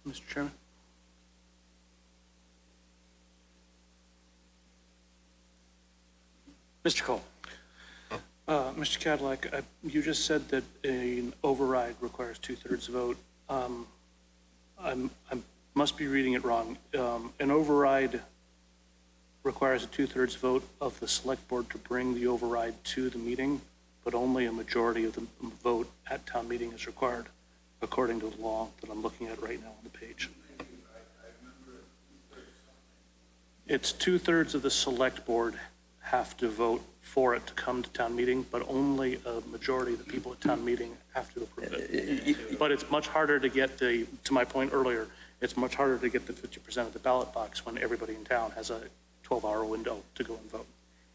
Mr. Chairman? Mr. Cole? Mr. Cadillac, you just said that an override requires two-thirds vote. I must be reading it wrong. An override requires a two-thirds vote of the select board to bring the override to the meeting, but only a majority of the vote at town meeting is required, according to the law that I'm looking at right now on the page. It's two-thirds of the select board have to vote for it to come to town meeting, but only a majority of the people at town meeting have to approve it. But it's much harder to get to my point earlier, it's much harder to get the 50% of the ballot box when everybody in town has a 12-hour window to go and vote.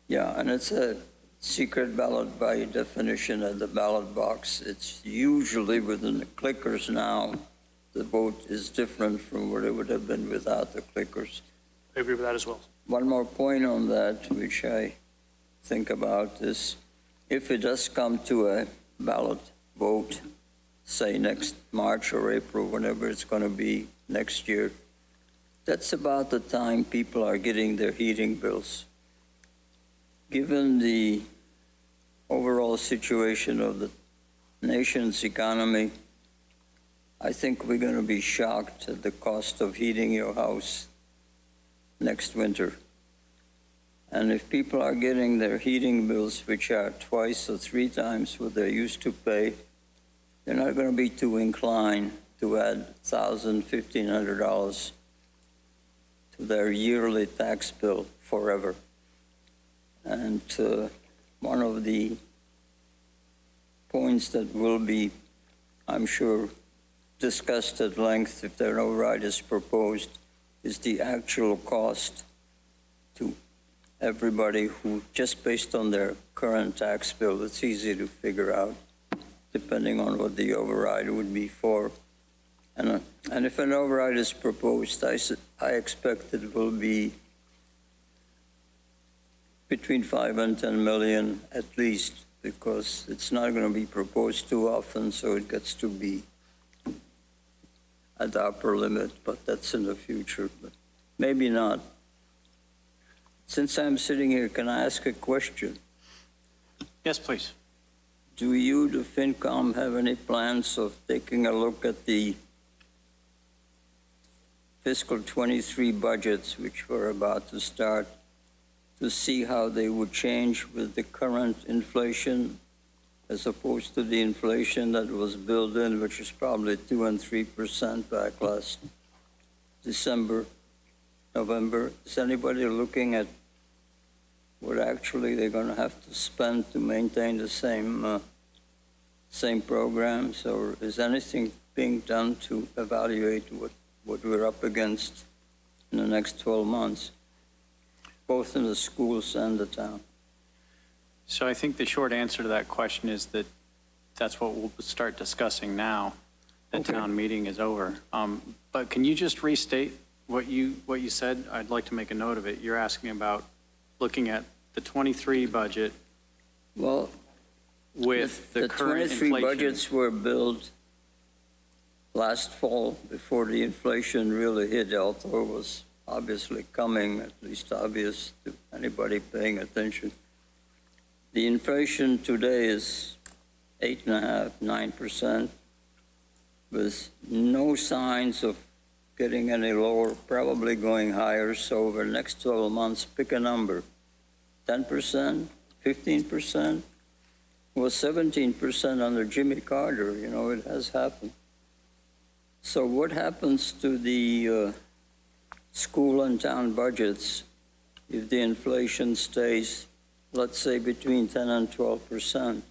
Yeah, and it's a secret ballot by definition at the ballot box. It's usually within the clickers now. The vote is different from what it would have been without the clickers. I agree with that as well. One more point on that, which I think about, is if it does come to a ballot vote, say next March or April, whenever it's going to be next year, that's about the time people are getting their heating bills. Given the overall situation of the nation's economy, I think we're going to be shocked at the cost of heating your house next winter. And if people are getting their heating bills, which are twice or three times what they used to pay, they're not going to be too inclined to add $1,000, $1,500 to their yearly tax bill forever. And one of the points that will be, I'm sure, discussed at length if an override is proposed is the actual cost to everybody who, just based on their current tax bill, it's easy to figure out, depending on what the override would be for. And if an override is proposed, I expect it will be between 5 and 10 million at least, because it's not going to be proposed too often, so it gets to be at the upper limit, but that's in the future, but maybe not. Since I'm sitting here, can I ask a question? Yes, please. Do you, the Fincom, have any plans of taking a look at the fiscal 23 budgets, which we're about to start, to see how they would change with the current inflation as opposed to the inflation that was built in, which is probably 2% and 3% back last December, November? Is anybody looking at what actually they're going to have to spend to maintain the same programs, or is anything being done to evaluate what we're up against in the next 12 months, both in the schools and the town? So I think the short answer to that question is that that's what we'll start discussing now. The Okay. town meeting is over. But can you just restate what you said? I'd like to make a note of it. You're asking about looking at the 23 budget Well, with the current 23 inflation. budgets were built last fall before the inflation really hit, although it was obviously coming, at least obvious to anybody paying attention. The inflation today is 8.5%, 9%, with no signs of getting any lower, probably going higher. So over the next 12 months, pick a number, 10%, 15%, was 17% under Jimmy Carter. You know, it has happened. So what happens to the school and town budgets if the inflation stays, let's say, between 10 and 12%?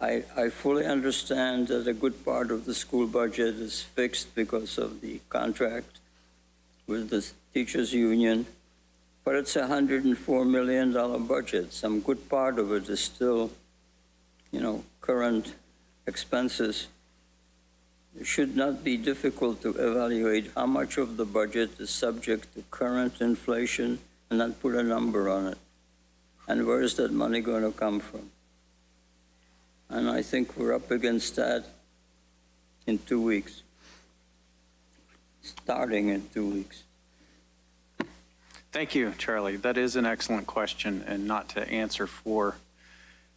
I fully understand that a good part of the school budget is fixed because of the contract with the teachers' union, but it's a $104 million budget. Some good part of it is still, you know, current expenses. It should not be difficult to evaluate how much of the budget is subject to current inflation and then put a number on it. And where is that money going to come from? And I think we're up against that in 2 weeks, starting in 2 weeks. Thank you, Charlie. That is an excellent question, and not to answer for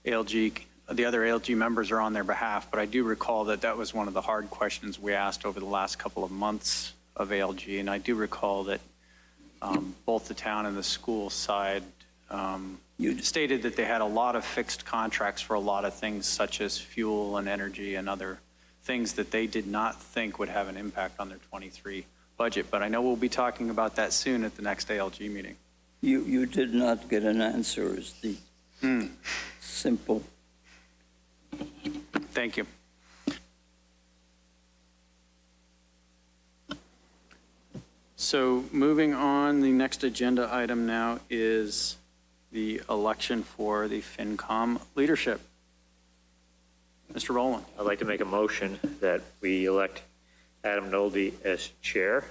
ALG. The other ALG members are on their behalf, but I do recall that that was one of the hard questions we asked over the last couple of months of ALG, and I do recall that both the town and the school side stated that they had a lot of fixed contracts for a lot of things, such as fuel and energy and other things that they did not think would have an impact on their 23 budget. But I know we'll be talking about that soon at the next ALG meeting. You did not get an answer, is the simple. Thank you. So moving on, the next agenda item now is the election for the Fincom leadership. Mr. Rowland. I'd like to make a motion that we elect Adam Nolde as chair,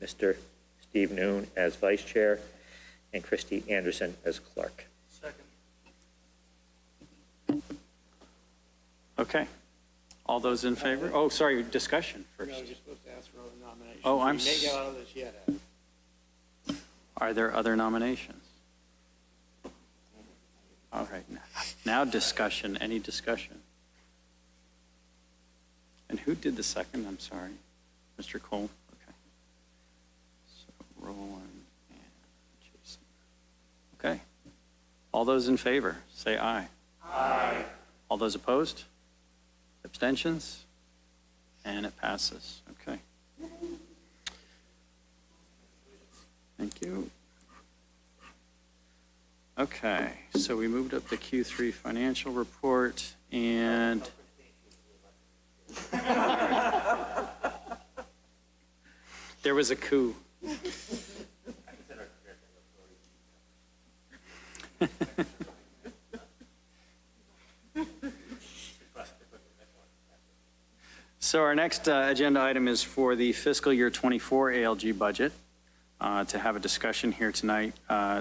Mr. Steve Noon as vice chair, and Christy Anderson as clerk. Okay. All those in favor? Oh, sorry, discussion first. No, you're supposed to ask for other nominations. Oh, I'm We may get out of this yet, Adam. Are there other nominations? All right. Now discussion. Any discussion? And who did the second? I'm sorry. Mr. Cole? Okay. So Roland and Jason. Okay. All those in favor, say aye. Aye. All those opposed? Abstentions? And it passes. Okay. Thank you. Okay, so we moved up the Q3 financial report, and there was a coup. So our next agenda item is for the fiscal year 24 ALG budget. To have a discussion here tonight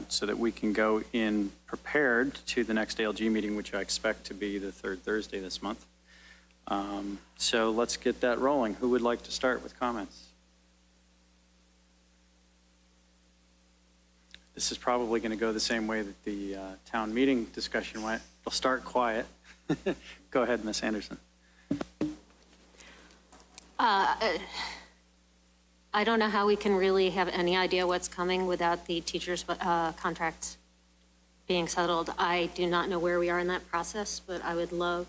so that we can go in prepared to the next ALG meeting, which I expect to be the third Thursday this month. So let's get that rolling. Who would like to start with comments? This is probably going to go the same way that the town meeting discussion went. We'll start quiet. Go ahead, Ms. Anderson. I don't know how we can really have any idea what's coming without the teachers' contracts being settled. I do not know where we are in that process, but I would love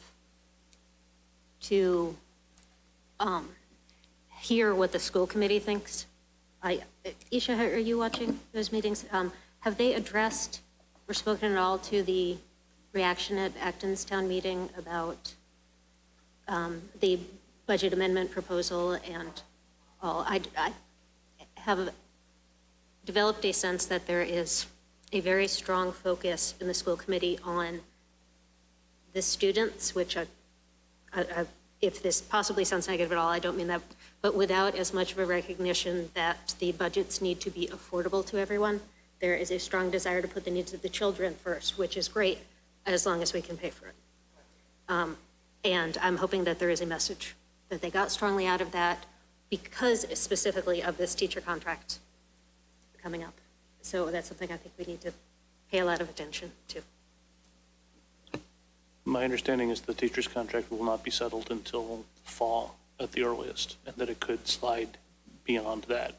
to hear what the school committee thinks. Isha, are you watching those meetings? Have they addressed or spoken at all to the reaction at Acton's town meeting about the budget amendment proposal and all? I have developed a sense that there is a very strong focus in the school committee on the students, which if this possibly sounds negative at all, I don't mean that, but without as much of a recognition that the budgets need to be affordable to everyone. There is a strong desire to put the needs of the children first, which is great, as long as we can pay for it. And I'm hoping that there is a message that they got strongly out of that because specifically of this teacher contract coming up. So that's something I think we need to pay a lot of attention to. My understanding is the teacher's contract will not be settled until fall at the earliest, and that it could slide beyond that.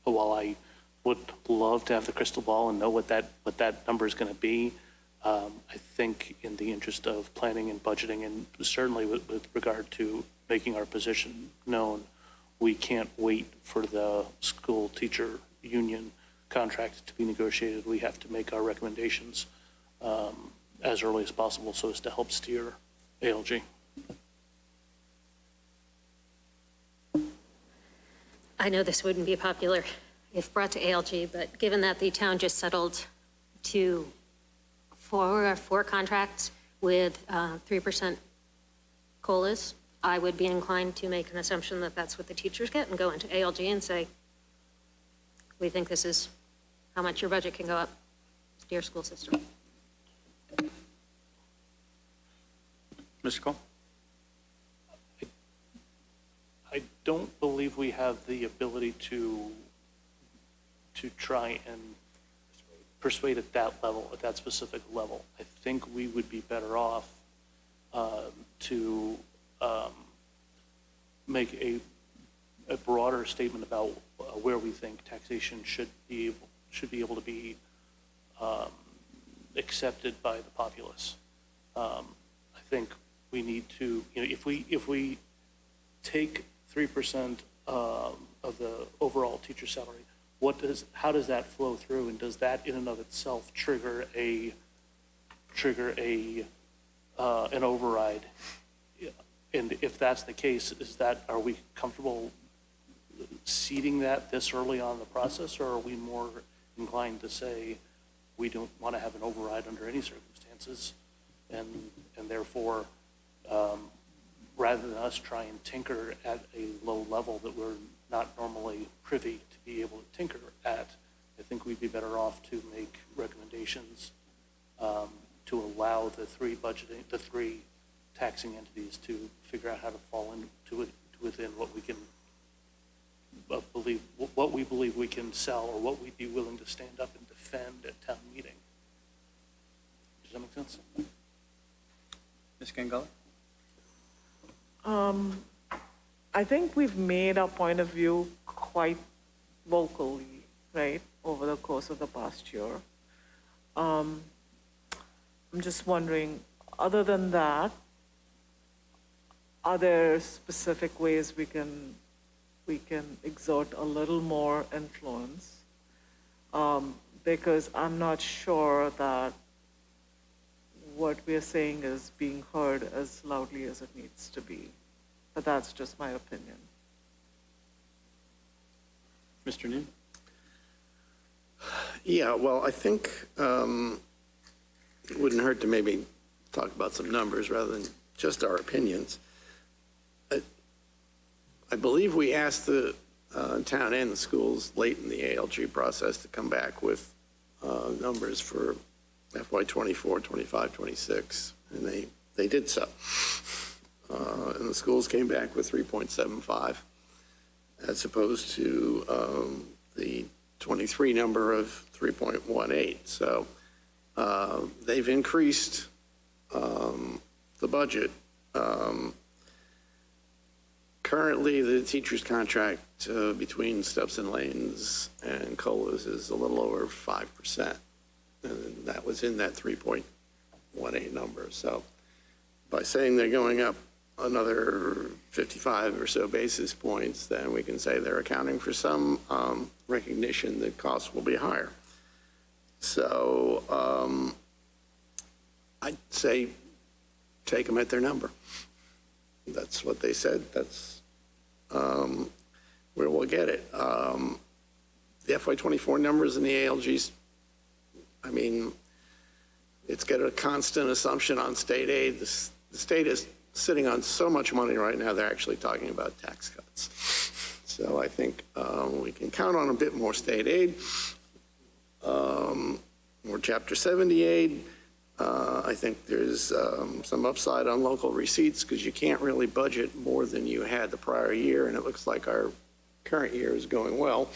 While I would love to have the crystal ball and know what that number is going to be, I think in the interest of planning and budgeting, and certainly with regard to making our position known, we can't wait for the school teacher union contract to be negotiated. We have to make our recommendations as early as possible so as to help steer ALG. I know this wouldn't be popular if brought to ALG, but given that the town just settled to four contracts with 3% COLAs, I would be inclined to make an assumption that that's what the teachers get and go into ALG and say, we think this is how much your budget can go up, dear school system. Mr. Cole? I don't believe we have the ability to try and persuade at that level, at that specific level. I think we would be better off to make a broader statement about where we think taxation should be able to be accepted by the populace. I think we need to, if we take 3% of the overall teacher salary, how does that flow through, and does that in and of itself trigger an override? And if that's the case, are we comfortable seeding that this early on in the process, or are we more inclined to say we don't want to have an override under any circumstances, and therefore, rather than us try and tinker at a low level that we're not normally privy to be able to tinker at, I think we'd be better off to make recommendations to allow the three taxing entities to figure out how to fall into it within what we can what we believe we can sell, or what we'd be willing to stand up and defend at town meeting. Does that make sense? Ms. Gangali? I think we've made our point of view quite vocally, right, over the course of the past year. I'm just wondering, other than that, are there specific ways we can exert a little more influence? Because I'm not sure that what we're saying is being heard as loudly as it needs to be. But that's just my opinion. Mr. Noon? Yeah, well, I think it wouldn't hurt to maybe talk about some numbers rather than just our opinions. I believe we asked the town and the schools late in the ALG process to come back with numbers for FY24, 25, 26, and they did so. And the schools came back with 3.75 as opposed to the 23 number of 3.18. So they've increased the budget. Currently, the teacher's contract between steps and lanes and COLAs is a little over 5%. And that was in that 3.18 number. So by saying they're going up another 55 or so basis points, then we can say they're accounting for some recognition that costs will be higher. So I'd say take them at their number. That's what they said. That's where we'll get it. The FY24 numbers in the ALGs, I mean, it's got a constant assumption on state aid. The state is sitting on so much money right now, they're actually talking about tax cuts. So I think we can count on a bit more state aid, more Chapter 70 aid. I think there's some upside on local receipts because you can't really budget more than you had the prior year, and it looks like our current year is going well.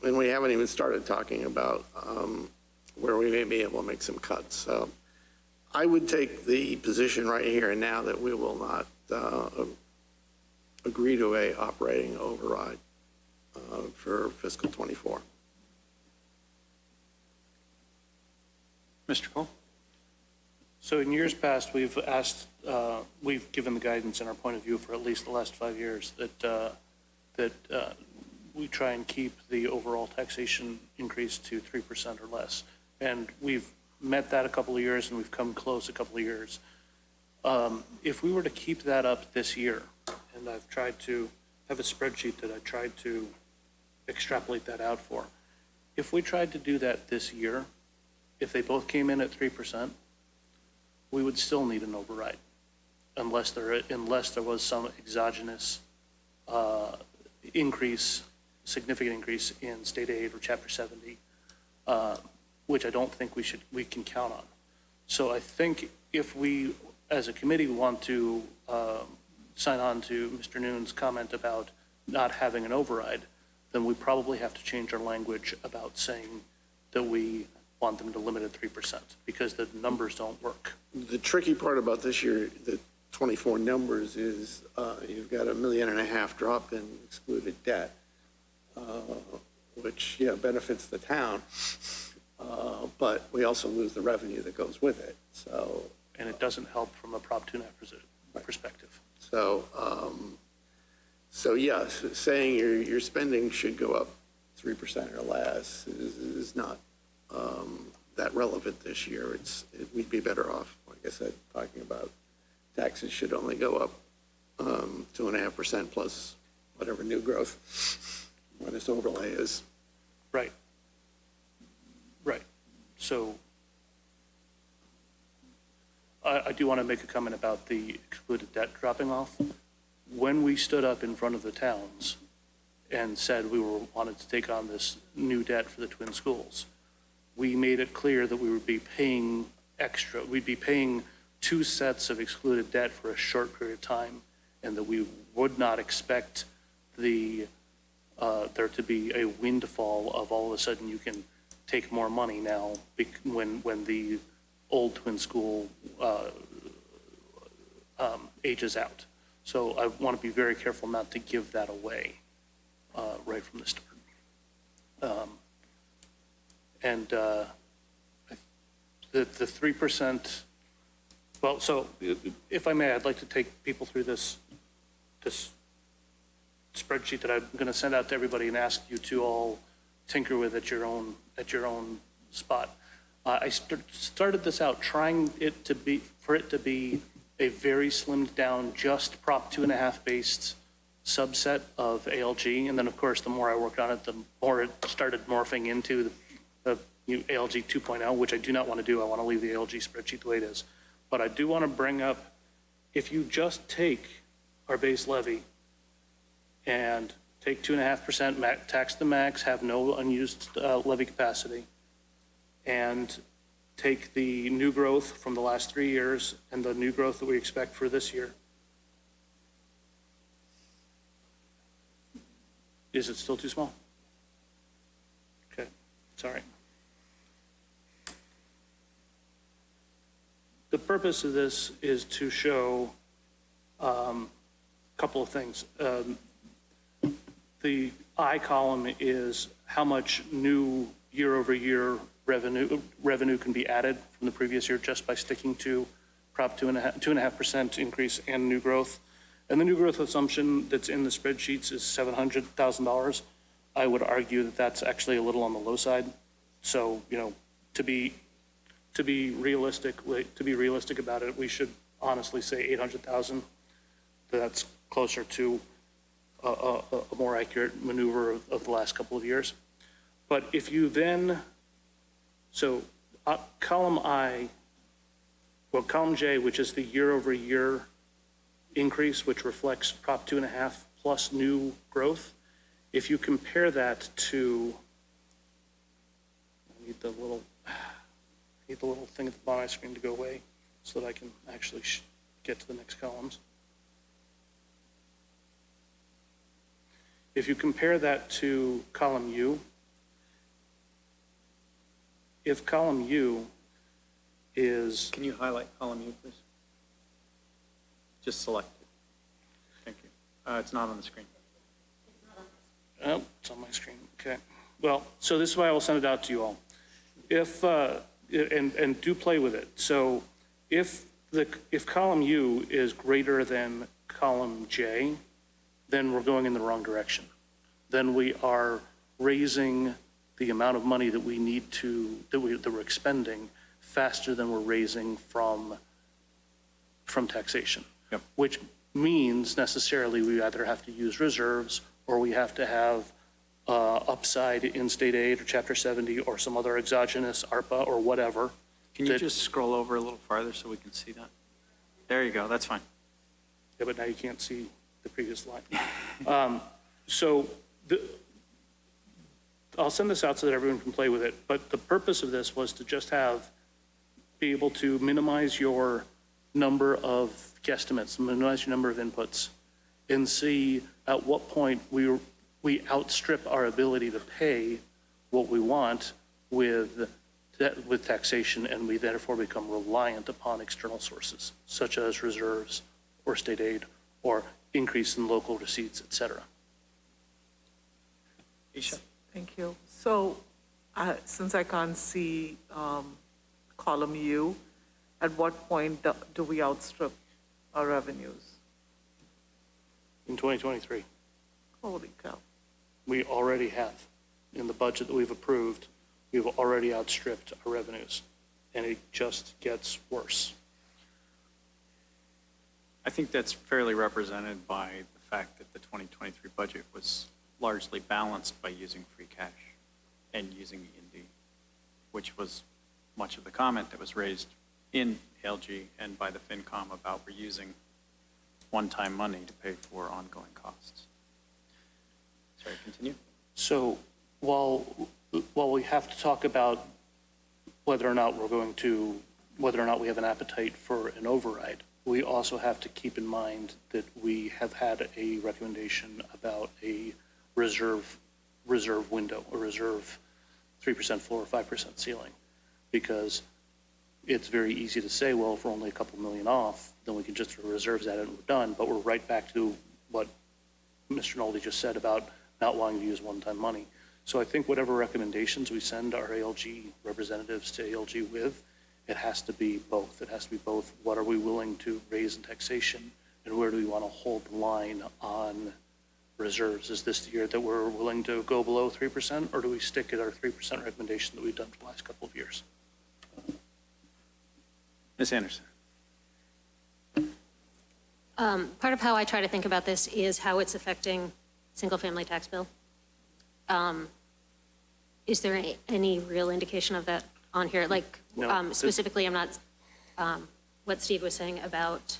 And we haven't haven't even started talking about where we may be able to make some cuts. So I would take the position right here and now that we will not agree to a operating override for fiscal '24. Mr. Cole? So in years past, we've given the guidance and our point of view for at least the last 5 years that we try and keep the overall taxation increase to 3% or less. And we've met that a couple of years and we've come close a couple of years. If we were to keep that up this year, and I've tried to have a spreadsheet that I tried to extrapolate that out for. If we tried to do that this year, if they both came in at 3%, we would still need an override unless there was some exogenous increase, significant increase in state aid or Chapter 70, which I don't think we can count on. So I think if we, as a committee, want to sign on to Mr. Noon's comment about not having an override, then we probably have to change our language about saying that we want them to limit at 3% because the numbers don't work. The tricky part about this year, the '24 numbers, is you've got $1.5 million drop in excluded debt, which, yeah, benefits the town, but we also lose the revenue that goes with it. So, and it doesn't help from a Prop 2.5 perspective. So yes, saying your spending should go up 3% or less is not that relevant this year. We'd be better off, like I said, talking about taxes should only go up 2.5% plus whatever new growth when this overlay is. Right. Right. So I do want to make a comment about the excluded debt dropping off. When we stood up in front of the towns and said we wanted to take on this new debt for the twin schools, we made it clear that we would be paying extra. We'd be paying 2 sets of excluded debt for a short period of time, and that we would not expect there to be a windfall of all of a sudden you can take more money now when the old twin school ages out. So I want to be very careful not to give that away right from the start. The 3%, well, so if I may, I'd like to take people through this spreadsheet that I'm going to send out to everybody and ask you to all tinker with at your own spot. I started this out trying for it to be a very slimmed down, just Prop 2.5 based subset of ALG. And then of course, the more I worked on it, the more it started morphing into the new ALG 2.0, which I do not want to do. I want to leave the ALG spreadsheet the way it is. But I do want to bring up, if you just take our base levy and take 2.5%, tax the max, have no unused levy capacity, and take the new growth from the last 3 years and the new growth that we expect for this year. Is it still too small? Okay, sorry. The purpose of this is to show a couple of things. The I column is how much new year-over-year revenue can be added from the previous year just by sticking to Prop 2.5% increase and new growth. And the new growth assumption that's in the spreadsheets is $700,000. I would argue that that's actually a little on the low side. So, you know, to be realistic about it, we should honestly say 800,000. That's closer to a more accurate maneuver of the last couple of years. But if you then, so column J, which is the year-over-year increase, which reflects Prop 2.5 plus new growth, if you compare that to, I need the little thing at the bottom of my screen to go away so that I can actually get to the next columns. If you compare that to column U, if column U is, Can you highlight column U, please? Just select it. Thank you. It's not on the screen. oh, it's on my screen, okay. Well, so this is why I will send it out to you all. If, and do play with it. So if column U is greater than column J, then we're going in the wrong direction. Then we are raising the amount of money that we need to, that we're expending faster than we're raising from taxation. Yep. Which means necessarily we either have to use reserves or we have to have upside in state aid or chapter 70 or some other exogenous ARPA or whatever. Can you just scroll over a little farther so we can see that? There you go, that's fine. Yeah, but now you can't see the previous line. I'll send this out so that everyone can play with it, but the purpose of this was to just be able to minimize your number of guesstimates, minimize your number of inputs, and see at what point we outstrip our ability to pay what we want with taxation, and we therefore become reliant upon external sources, such as reserves or state aid or increase in local receipts, et cetera. Isha? Thank you. So, since I can't see column U, at what point do we outstrip our revenues? In 2023, Holy cow. we already have, in the budget that we've approved, we've already outstripped our revenues, and it just gets worse. I think that's fairly represented by the fact that the 2023 budget was largely balanced by using free cash and using E&D, which was much of the comment that was raised in ALG and by the Fincom about we're using one-time money to pay for ongoing costs. Sorry, continue. So while we have to talk about whether or not we have an appetite for an override, we also have to keep in mind that we have had a recommendation about a reserve window, a reserve 3% floor, 5% ceiling, because it's very easy to say, well, if we're only a couple million off, then we can just throw reserves at it and we're done. But we're right back to what Mr. Nolde just said about not wanting to use one-time money. So I think whatever recommendations we send our ALG representatives to ALG with, it has to be both. It has to be both what are we willing to raise in taxation and where do we want to hold the line on reserves? Is this the year that we're willing to go below 3%, or do we stick at our 3% recommendation that we've done for the last couple of years? Ms. Anderson. Part of how I try to think about this is how it's affecting single-family tax bill. Is there any real indication of that on here? Like, No. specifically, I'm not, what Steve was saying about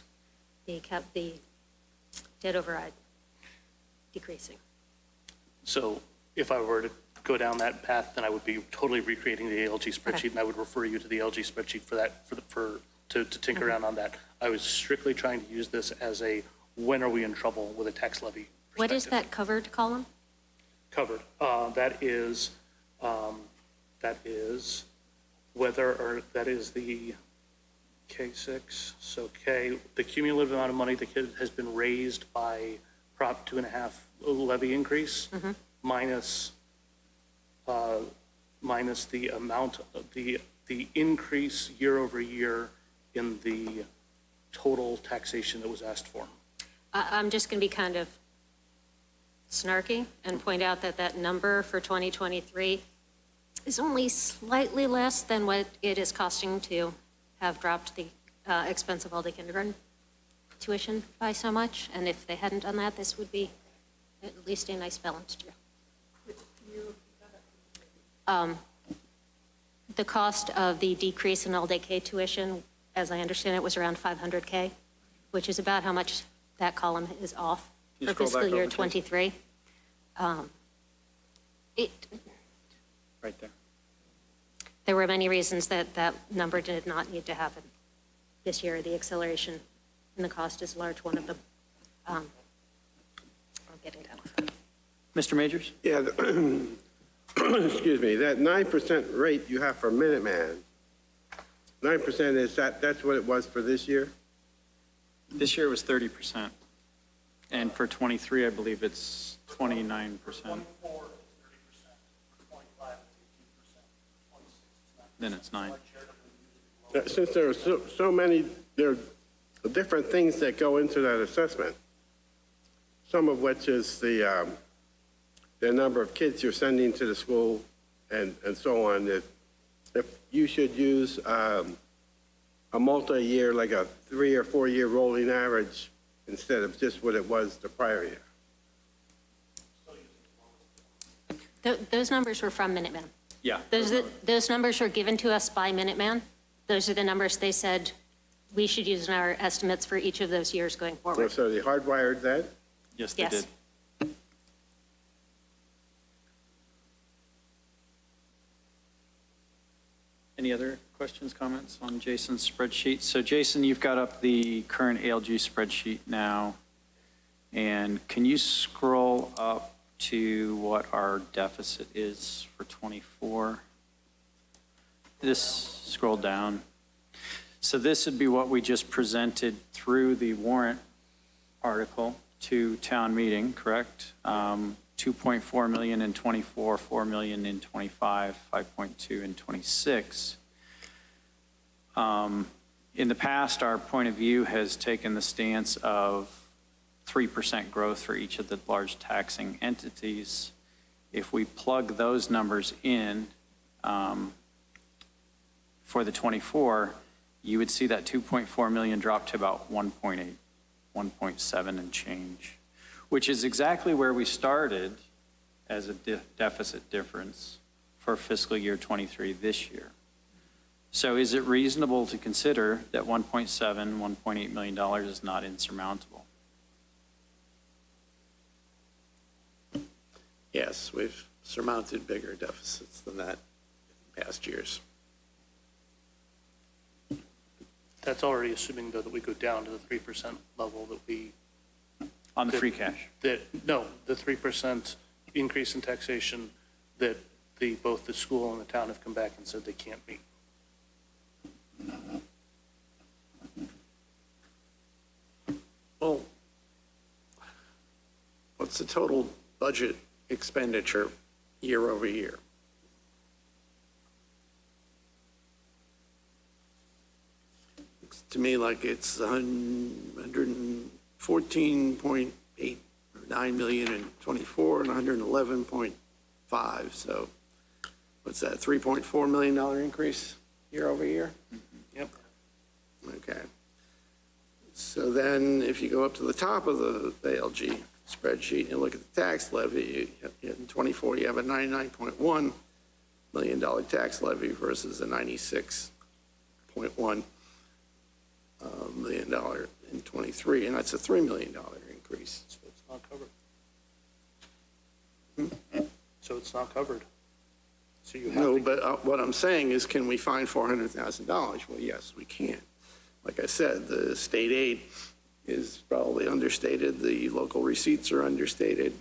the debt override decreasing. So if I were to go down that path, then I would be totally recreating the ALG spreadsheet, Okay. and I would refer you to the ALG spreadsheet for that, to tinker around on that. I was strictly trying to use this as a, when are we in trouble with a tax levy perspective. What is that covered column? Covered. That is whether, or that is the K6, so K, the cumulative amount of money that has been raised by Prop 2.5 levy increase, minus the amount of the increase year over year in the total taxation that was asked for. I'm just going to be kind of snarky and point out that that number for 2023 is only slightly less than what it is costing to have dropped the expense of all-day kindergarten tuition by so much. And if they hadn't done that, this would be at least a nice balanced year. The cost of the decrease in all-day K tuition, as I understand it, was around $500K, which is about how much that column is off Can you for scroll fiscal back year over, please? 23. Right there. There were many reasons that that number did not need to happen this year. The acceleration in the cost is a large one of them. I'm getting down. Mr. Majors? Yeah, excuse me, that 9% rate you have for Minuteman, 9% is that's what it was for this year? This year it was 30%. And for '23, I believe it's 29%. Then it's 9. Since there are so many, there are different things that go into that assessment, some of which is the number of kids you're sending to the school and so on, if you should use a multi-year, like a 3 or 4 year rolling average instead of just what it was the prior year. Those numbers were from Minuteman. Yeah. Those numbers were given to us by Minuteman. Those are the numbers they said we should use in our estimates for each of those years going forward. So they hardwired that? Yes, they Yes. did. Any other questions, comments on Jason's spreadsheet? So Jason, you've got up the current ALG spreadsheet now. And can you scroll up to what our deficit is for '24? Just scroll down. So this would be what we just presented through the warrant article to town meeting, correct? 2.4 million in '24, 4 million in '25, 5.2 in '26. In the past, our point of view has taken the stance of 3% growth for each of the large taxing entities. If we plug those numbers in for the '24, you would see that 2.4 million drop to about 1.8, 1.7 and change, which is exactly where we started as a deficit difference for fiscal year '23 this year. So is it reasonable to consider that $1.7, $1.8 million is not insurmountable? Yes, we've surmounted bigger deficits than that in past years. That's already assuming, though, that we go down to the 3% level that we, On the free cash? the 3% increase in taxation that both the school and the town have come back and said they can't meet. Well, what's the total budget expenditure year over year? Looks to me like it's 114.8 or 9 million in '24 and 111.5. So what's that, $3.4 million increase year over year? Yep. Okay. So then if you go up to the top of the ALG spreadsheet and look at the tax levy, in '24 you have a $99.1 million tax levy versus a $96.1 million in '23, and that's a $3 million increase. So it's not covered. So it's not covered. So you have No, to, but what I'm saying is, can we find $400,000? Well, yes, we can. Like I said, the state aid is probably understated, the local receipts are understated,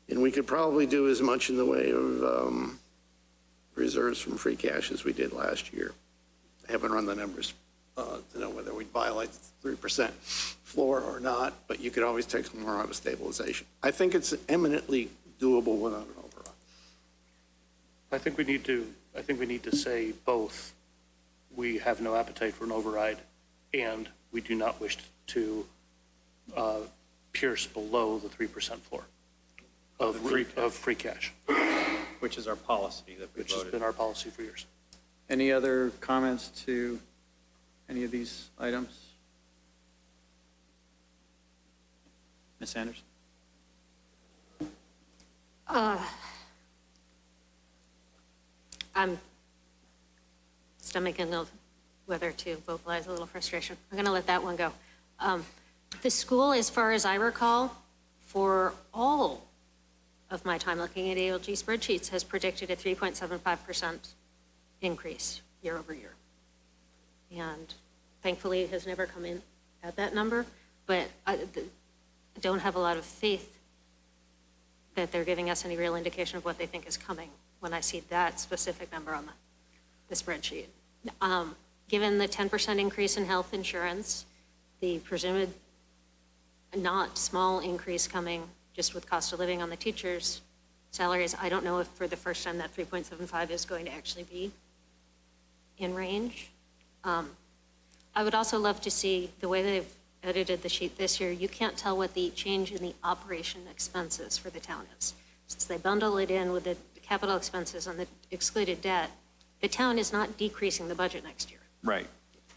and we could probably do as much in the way of reserves from free cash as we did last year. I haven't run the numbers to know whether we'd violate the 3% floor or not, but you could always take some more out of stabilization. I think it's eminently doable without an override. I think we need to say both. We have no appetite for an override, and we do not wish to pierce below the 3% floor of free cash, Which is our policy that we which has voted. been our policy for years. Any other comments to any of these items? Ms. Anderson? I'm stomaching whether to vocalize a little frustration. I'm going to let that one go. The school, as far as I recall, for all of my time looking at ALG spreadsheets, has predicted a 3.75% increase year over year. And thankfully, it has never come in at that number, but I don't have a lot of faith that they're giving us any real indication of what they think is coming when I see that specific number on the spreadsheet. Given the 10% increase in health insurance, the presumed not small increase coming just with cost of living on the teachers' salaries, I don't know if for the first time that 3.75 is going to actually be in range. I would also love to see the way they've edited the sheet this year. You can't tell what the change in the operation expenses for the town is. Since they bundle it in with the capital expenses on the excluded debt, the town is not decreasing the budget next year. Right.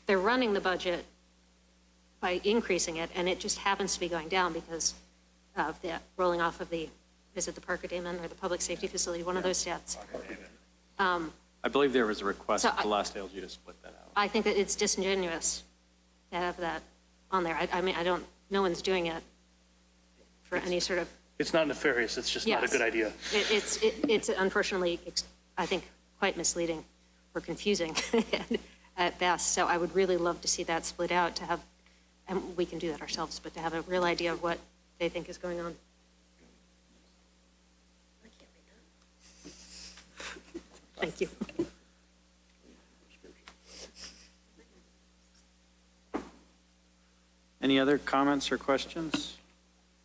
They're running the budget by increasing it, and it just happens to be going down because of the rolling off of the, is it the Parker Damon or the public safety facility, one of those debts. I believe there was a request So at the last ALG to split that out. I think that it's disingenuous to have that on there. I mean, no one's doing it for any sort of. It's not nefarious, it's just not a Yes. good idea. It's unfortunately, I think, quite misleading or confusing at best. So I would really love to see that split out to have, and we can do that ourselves, but to have a real idea of what they think is going on. Thank you. Any other comments or questions?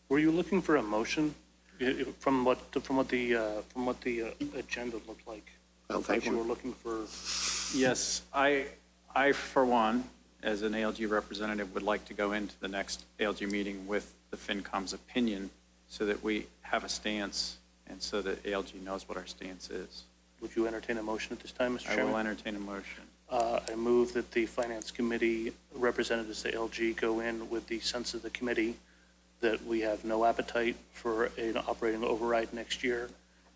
Were you looking for a motion from what the agenda looked like? I'll take You were one. looking for, Yes, I, for one, as an ALG representative, would like to go into the next ALG meeting with the Fincom's opinion so that we have a stance and so that ALG knows what our stance is. would you entertain a motion at this time, Mr. I Chairman? will entertain a motion. I move that the Finance Committee representatives to LG go in with the sense of the committee that we have no appetite for an operating override next year,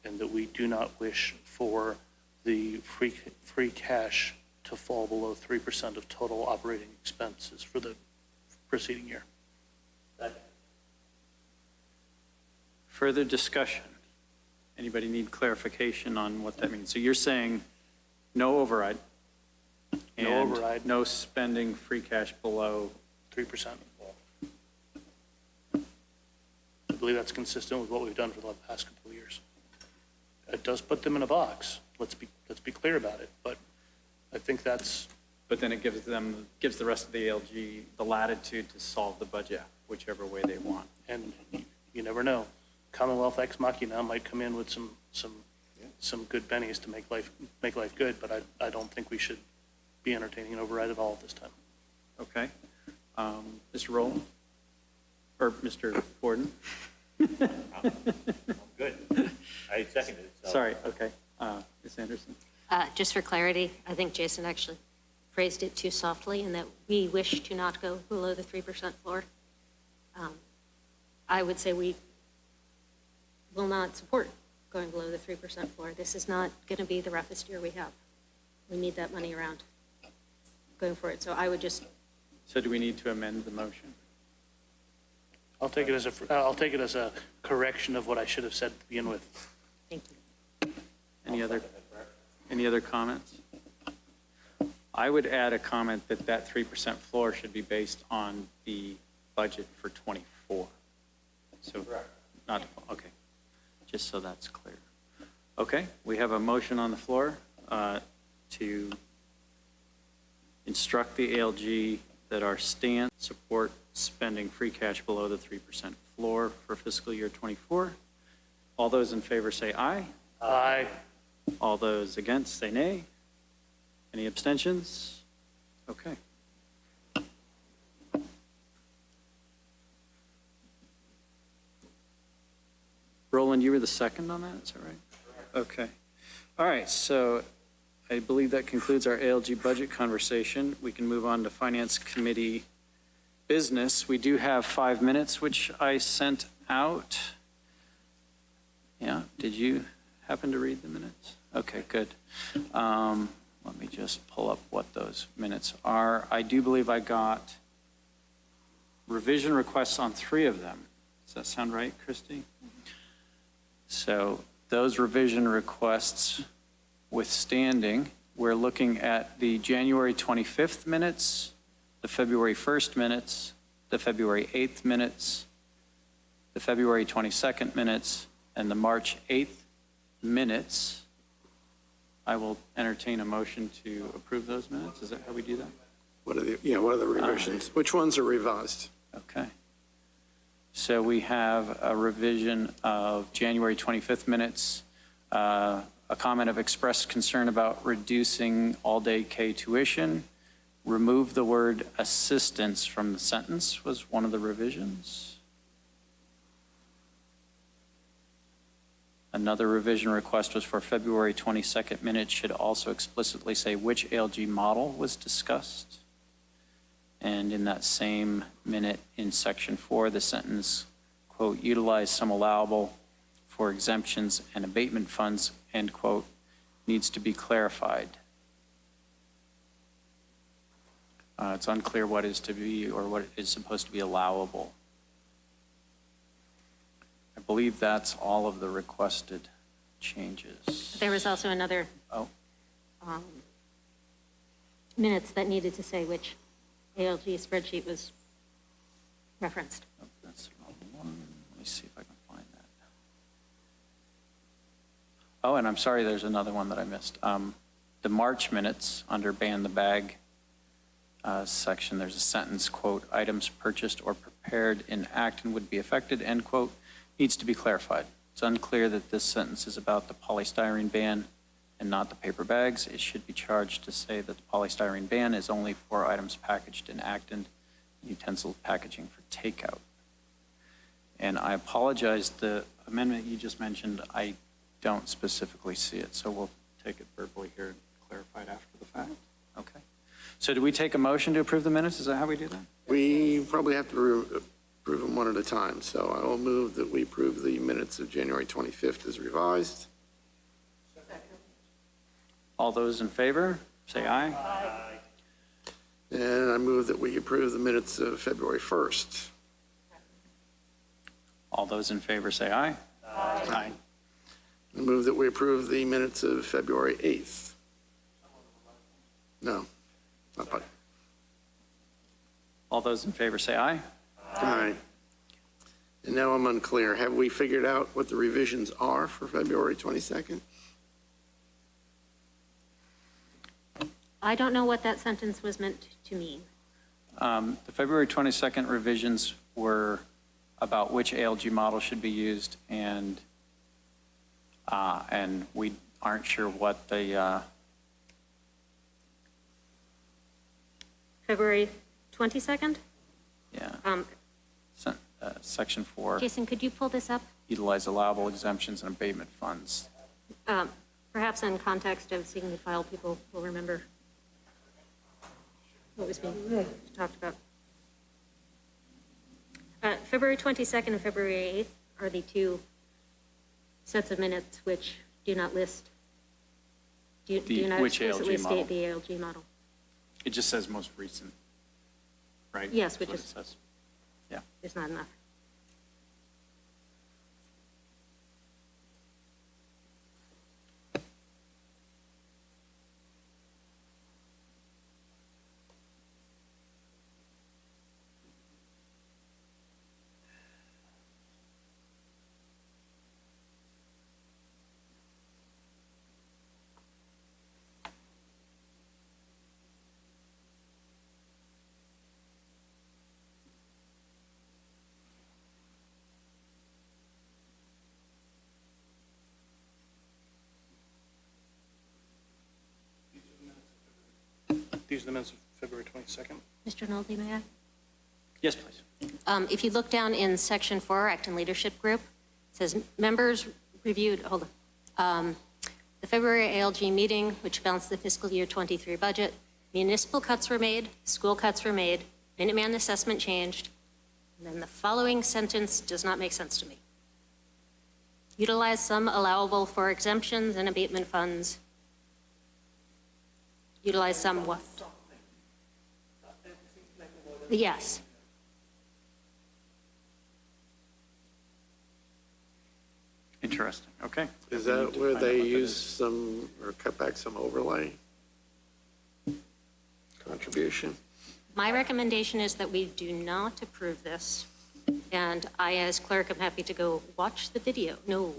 and that we do not wish for the free cash to fall below 3% of total operating expenses for the preceding year. Further discussion? Anybody need clarification on what that means? So you're saying no override? No and override. no spending free cash below 3%. I believe that's consistent with what we've done for the past couple of years. It does put them in a box. Let's be clear about it. But I think that's, But then it gives the rest of the ALG the latitude to solve the budget whichever way they want. and you never know. Commonwealth Ex Machina might come in with some good bennies to make life good, but I don't think we should be entertaining an override at all at this time. Okay. Mr. Rowland? Or Mr. Borden? Good. I seconded it. so- Sorry, okay. Ms. Anderson? Just for clarity, I think Jason actually phrased it too softly in that we wish to not go below the 3% floor. I would say we will not support going below the 3% floor. This is not going to be the roughest year we have. We need that money around going forward. So I would just, So do we need to amend the motion? I'll take it as a correction of what I should have said to begin with. thank you. Any other comments? I would add a comment that that 3% floor should be based on the budget for '24. So, not, okay, just so that's clear. Okay, we have a motion on the floor to instruct the ALG that our stance support spending free cash below the 3% floor for fiscal year '24. All those in favor say aye. Aye. All those against say nay. Any abstentions? Okay. Roland, you were the second on that, is that right? Okay. All right, so I believe that concludes our ALG budget conversation. We can move on to Finance Committee business. We do have 5 minutes, which I sent out. Yeah, did you happen to read the minutes? Okay, good. Let me just pull up what those minutes are. I do believe I got revision requests on 3 of them. Does that sound right, Christy? So those revision requests withstanding, we're looking at the January 25th minutes, the February 1st minutes, the February 8th minutes, the February 22nd minutes, And the March 8th minutes, I will entertain a motion to approve those minutes. Is that how we do that? What are the revisions? Which ones are revised? Okay. So we have a revision of January 25th minutes, a comment of expressed concern about reducing all-day K tuition. Remove the word assistance from the sentence was one of the revisions. Another revision request was for February 22nd minutes should also explicitly say which ALG model was discussed. And in that same minute in section 4, the sentence, quote, utilize some allowable for exemptions and abatement funds, end quote, needs to be clarified. It's unclear what is to be or what is supposed to be allowable. I believe that's all of the requested changes. There was also another minutes that needed to say which ALG spreadsheet was referenced. Oh, that's the wrong one. Let me see if I can find that. Oh, and I'm sorry, there's another one that I missed. The March minutes under ban the bag section, there's a sentence, quote, items purchased or prepared in Acton would be affected, end quote, needs to be clarified. It's unclear that this sentence is about the polystyrene ban and not the paper bags. It should be charged to say that the polystyrene ban is only for items packaged in Acton, utensil packaging for takeout. And I apologize, the amendment you just mentioned, I don't specifically see it, so we'll take it verbally here and clarify it after the fact. Okay. So do we take a motion to approve the minutes? Is that how we do that? We probably have to approve them one at a time, so I will move that we approve the minutes of January 25th as revised. All those in favor, say aye. Aye. And I move that we approve the minutes of February 1st. All those in favor, say aye. Aye. Aye. I move that we approve the minutes of February 8th. No, not by. All those in favor, say aye. Aye. And now I'm unclear. Have we figured out what the revisions are for February 22nd? I don't know what that sentence was meant to mean. The February 22nd revisions were about which ALG model should be used, and we aren't sure what the February 22nd? yeah section 4 Jason, could you pull this up? utilize allowable exemptions and abatement funds. Perhaps in context of seeing the file, people will remember what was being talked about. February 22nd and February 8th are the two sets of minutes which do not list, do not which explicitly ALG model? state the ALG model. It just says most recent, right? Yes, That's which what is- it says. Yeah. It's not enough. These are the minutes of February 22nd. Mr. Nolde, may I? Yes, please. If you look down in section 4, Acton Leadership Group, it says members reviewed, hold on. The February ALG meeting, which balanced the fiscal year 23 budget, municipal cuts were made, school cuts were made, Minuteman assessment changed, and then the following sentence does not make sense to me. Utilize some allowable for exemptions and abatement funds. Utilize some what? Yes. Interesting. Okay. Is We need that to where find out they what that use is. some, or cut back some overlay contribution? My recommendation is that we do not approve this And I, as clerk, am happy to go watch the video. No.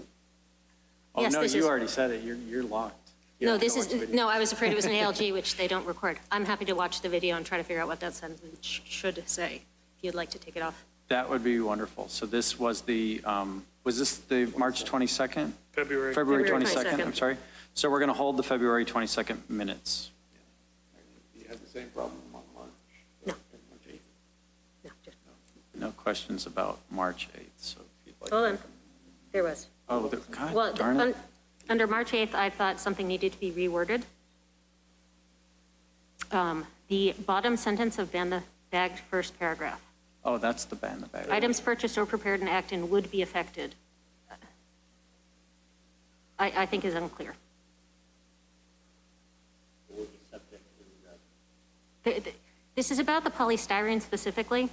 Oh, Yes, no, this you is- already said it. You're locked. You No, have to this watch is, the video. no, I was afraid it was an ALG, which they don't record. I'm happy to watch the video and try to figure out what that sentence should say, if you'd like to take it off. That would be wonderful. So this was was this the March 22nd? February. February February 22nd, 22nd. I'm sorry. So we're going to hold the February 22nd minutes. You have the same problem on March? No. March 8th? No, just, No questions about March 8th, so if you'd like. hold on. There was. Oh, God Well, darn it. under March 8th, I thought something needed to be reworded. The bottom sentence of ban the bagged first paragraph. Oh, that's the ban the bag. Items purchased or prepared in Acton would be affected. I think is unclear. This is about the polystyrene specifically.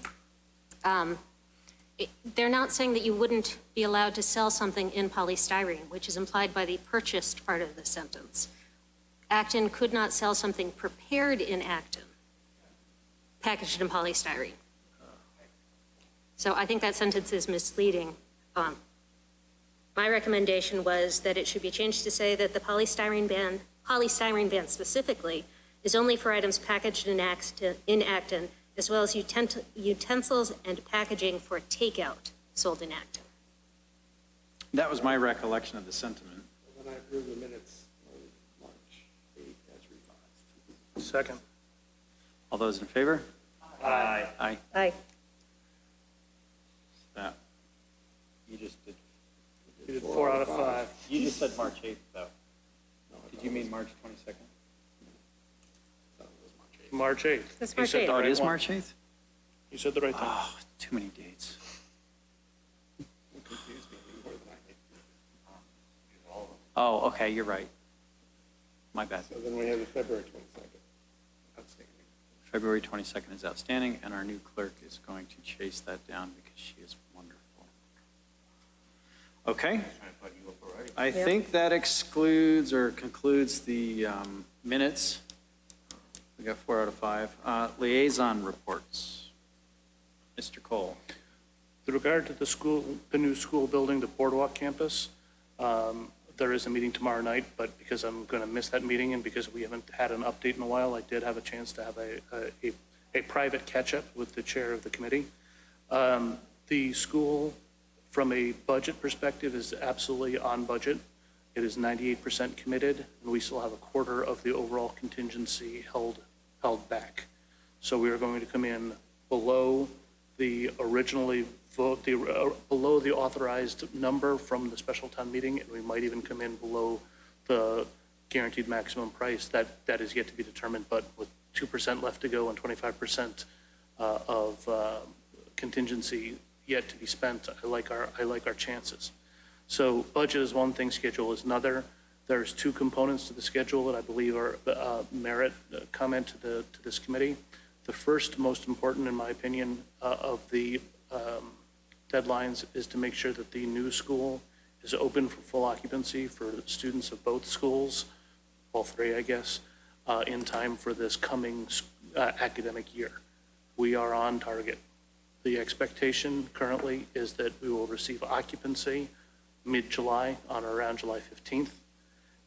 They're not saying that you wouldn't be allowed to sell something in polystyrene, which is implied by the purchased part of the sentence. Acton could not sell something prepared in Acton, packaged in polystyrene. So I think that sentence is misleading. My recommendation was that it should be changed to say that the polystyrene ban specifically is only for items packaged in Acton, as well as utensils and packaging for takeout sold in Acton. That was my recollection of the sentiment. Then I approve the minutes of March 8th as revised. Second. All those in favor? Aye. Aye. Aye. That. You just did. You did 4 out of 5. You just said March 8th, though. Did you mean March 22nd? March 8th. That's You March said the 8th. Oh, it right is one. March 8th? You said the right thing. Oh, too many dates. Don't confuse me anymore than I did. Oh, okay, you're right. My bad. So then we have the February 22nd. Outstanding. February 22nd is outstanding, and our new clerk is going to chase that down because she is wonderful. Okay. I think that excludes or concludes the minutes. We got 4 out of 5. Liaison reports. Mr. Cole. With regard to the new school building, the Boardwalk campus, there is a meeting tomorrow night, but because I'm going to miss that meeting and because we haven't had an update in a while, I did have a chance to have a private catch-up with the chair of the committee. The school, from a budget perspective, is absolutely on budget. It is 98% committed, and we still have a quarter of the overall contingency held back. So we are going to come in below the originally below the authorized number from the special town meeting, and we might even come in below the guaranteed maximum price. That is yet to be determined, but with 2% left to go and 25% of contingency yet to be spent, I like our chances. So budget is one thing, schedule is another. There's 2 components to the schedule that I believe are merit comment to this committee. The first, most important in my opinion, of the deadlines is to make sure that the new school is open for full occupancy for students of both schools, all 3, I guess, in time for this coming academic year. We are on target. The expectation currently is that we will receive occupancy mid-July on or around July 15th,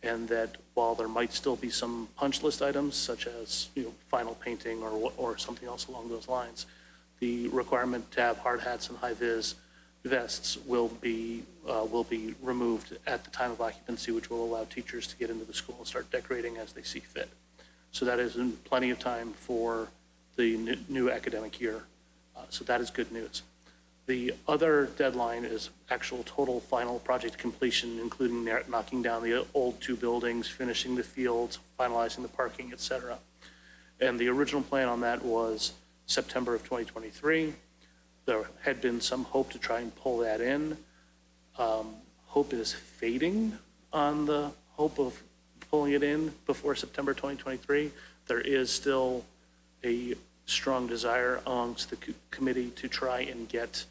and that while there might still be some punch list items such as final painting or something else along those lines, the requirement to have hard hats and high vis vests will be removed at the time of occupancy, which will allow teachers to get into the school and start decorating as they see fit. So that is in plenty of time for the new academic year. So that is good news. The other deadline is actual total final project completion, including knocking down the old 2 buildings, finishing the fields, finalizing the parking, et cetera. And the original plan on that was September of 2023. There had been some hope to try and pull that in. Hope is fading on the hope of pulling it in before September 2023. There is still a strong desire amongst the committee to try and get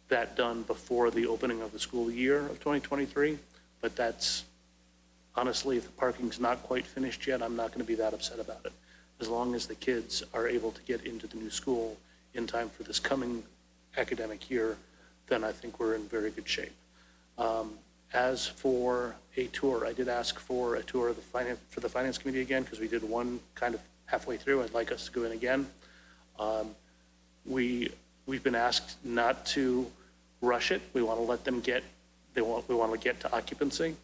that done before the opening of the school year of 2023. But that's, honestly, if the parking's not quite finished yet, I'm not going to be that upset about it. As long as the kids are able to get into the new school in time for this coming academic year, then I think we're in very good shape. As for a tour, I did ask for a tour of the finance committee again, because we did one kind of halfway through. I'd like us to go in again. We've been asked not to rush it. We want to let them we want to get to occupancy.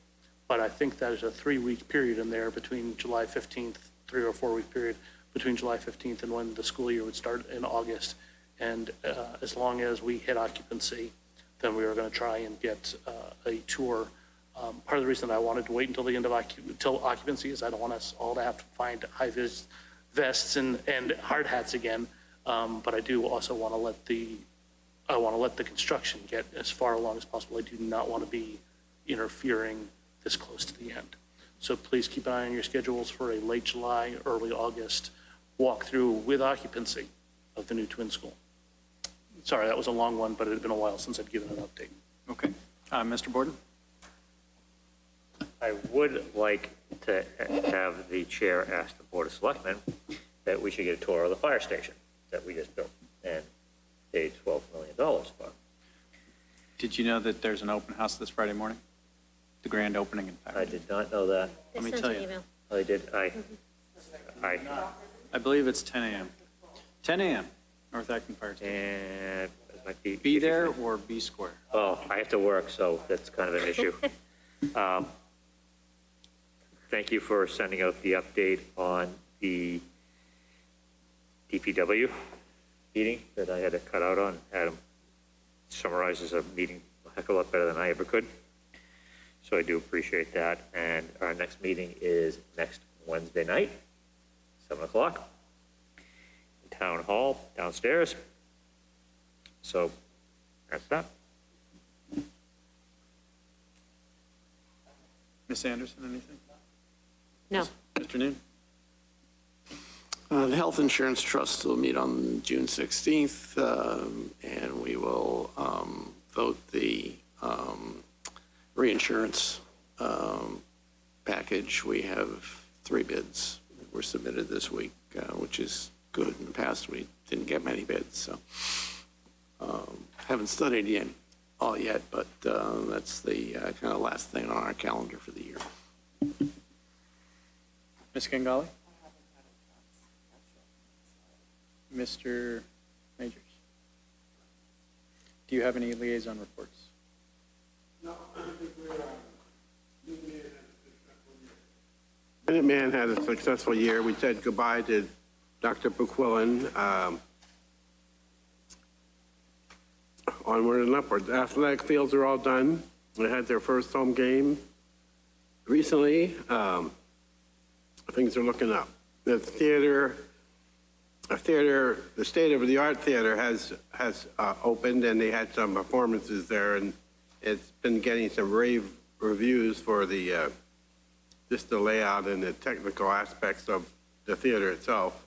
But I think that is a 3-week period in there between July 15th, 3 or 4 week period between July 15th and when the school year would start in August. And as long as we hit occupancy, then we are going to try and get a tour. Part of the reason I wanted to wait until the end of occupancy is I don't want us all to have to find high-vis vests and hard hats again. But I do also want to let the construction get as far along as possible. I do not want to be interfering this close to the end. So please keep an eye on your schedules for a late July, early August walkthrough with occupancy of the new twin school. Sorry, that was a long one, but it had been a while since I'd given an update. Okay. Mr. Borden? I would like to have the chair ask the Board of Selectmen that we should get a tour of the fire station that we just built and paid $12 million for. Did you know that there's an open house this Friday morning? The grand opening, in fact. I did not know that. Let me tell you. I did. I believe it's 10 a.m. 10 a.m. North Acton Fire Station. And it might Be there or be square. Oh, I have to work, so that's kind of an issue. Thank you for sending out the update on the DPW meeting that I had to cut out on. Adam summarizes a meeting a heck of a lot better than I ever could. So I do appreciate that. And our next meeting is next Wednesday night, 7 o'clock. Town Hall downstairs. So that's that. Ms. Anderson, anything? No. Mr. Noon? The Health Insurance Trust will meet on June 16th, and we will vote the reinsurance package. We have 3 bids that were submitted this week, which is good. In the past, we didn't get many bids, so haven't studied yet, all yet, but that's the kind of last thing on our calendar for the year. Ms. Gangali? Mr. Majors? Do you have any liaison reports? No, I think Minuteman had a successful year. We said goodbye to Dr. Buquillin. Onward and upward. The athletic fields are all done. They had their first home game recently. Things are looking up. The state-of-the-art theater has opened, and they had some performances there, and it's been getting some rave reviews for the just the layout and the technical aspects of the theater itself.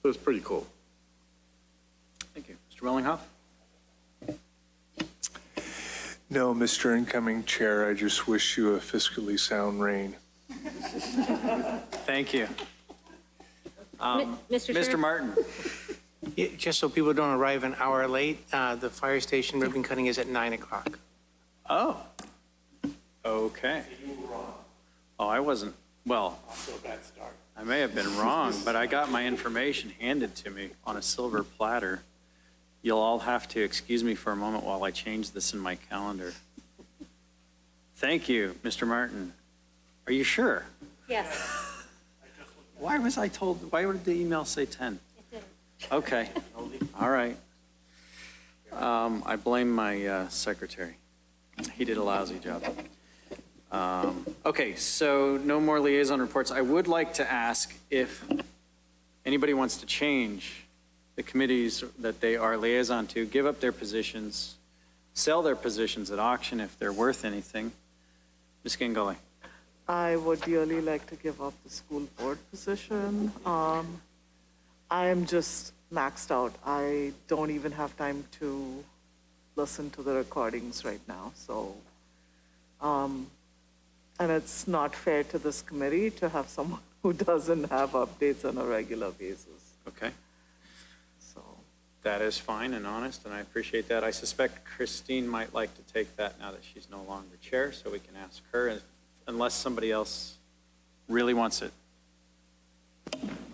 It was pretty cool. Thank you. Mr. Willinghoff? No, Mr. Incoming Chair, I just wish you a fiscally sound reign. Thank you. Mr. Chair? Mr. Martin? Yeah, just so people don't arrive an hour late, the fire station ribbon cutting is at 9 o'clock. Oh. Okay. Oh, I wasn't, well, I may have been wrong, but I got my information handed to me on a silver platter. You'll all have to excuse me for a moment while I change this in my calendar. Thank you, Mr. Martin. Are you sure? Yes. Why was I told, why did the email say 10? It didn't. Okay, all right. I blame my secretary. He did a lousy job. Okay, so no more liaison reports. I would like to ask if anybody wants to change the committees that they are liaison to, give up their positions, sell their positions at auction if they're worth anything. Ms. Gangali. I would really like to give up the school board position. I am just maxed out. I don't even have time to listen to the recordings right now, so. And it's not fair to this committee to have someone who doesn't have updates on a regular basis, Okay. so. That is fine and honest, and I appreciate that. I suspect Christine might like to take that now that she's no longer chair, so we can ask her, unless somebody else really wants it.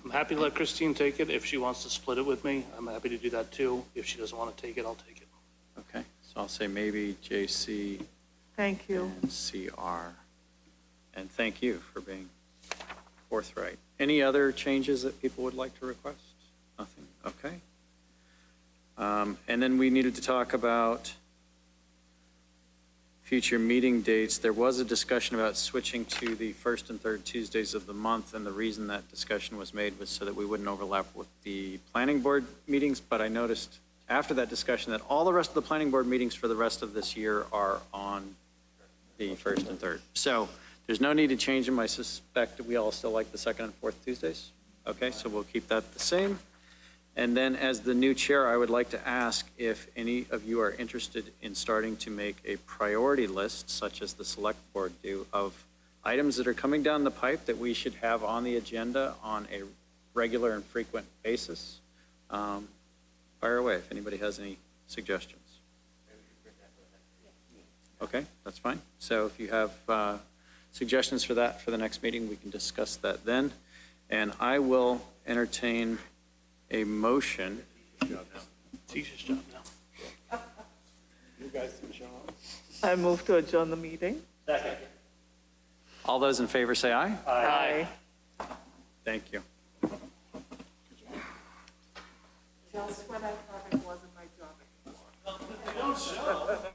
I'm happy to let Christine take it. If she wants to split it with me, I'm happy to do that too. If she doesn't want to take it, I'll take it. Okay, so I'll say maybe JC Thank you. and CR. And thank you for being forthright. Any other changes that people would like to request? Nothing? Okay. And then we needed to talk about future meeting dates. There was a discussion about switching to the first and third Tuesdays of the month, and the reason that discussion was made was so that we wouldn't overlap with the planning board meetings, but I noticed after that discussion that all the rest of the planning board meetings for the rest of this year are on the first and third. So there's no need to change them. I suspect we all still like the second and fourth Tuesdays. Okay, so we'll keep that the same. And then as the new chair, I would like to ask if any of you are interested in starting to make a priority list, such as the select board do, of items that are coming down the pipe that we should have on the agenda on a regular and frequent basis. Fire away if anybody has any suggestions. Okay, that's fine. So if you have suggestions for that for the next meeting, we can discuss that then. And I will entertain a motion. Teacher's job now. You guys can show up. I move to adjourn the meeting. All those in favor say aye. Aye. Thank you. Just when I thought it wasn't my job anymore.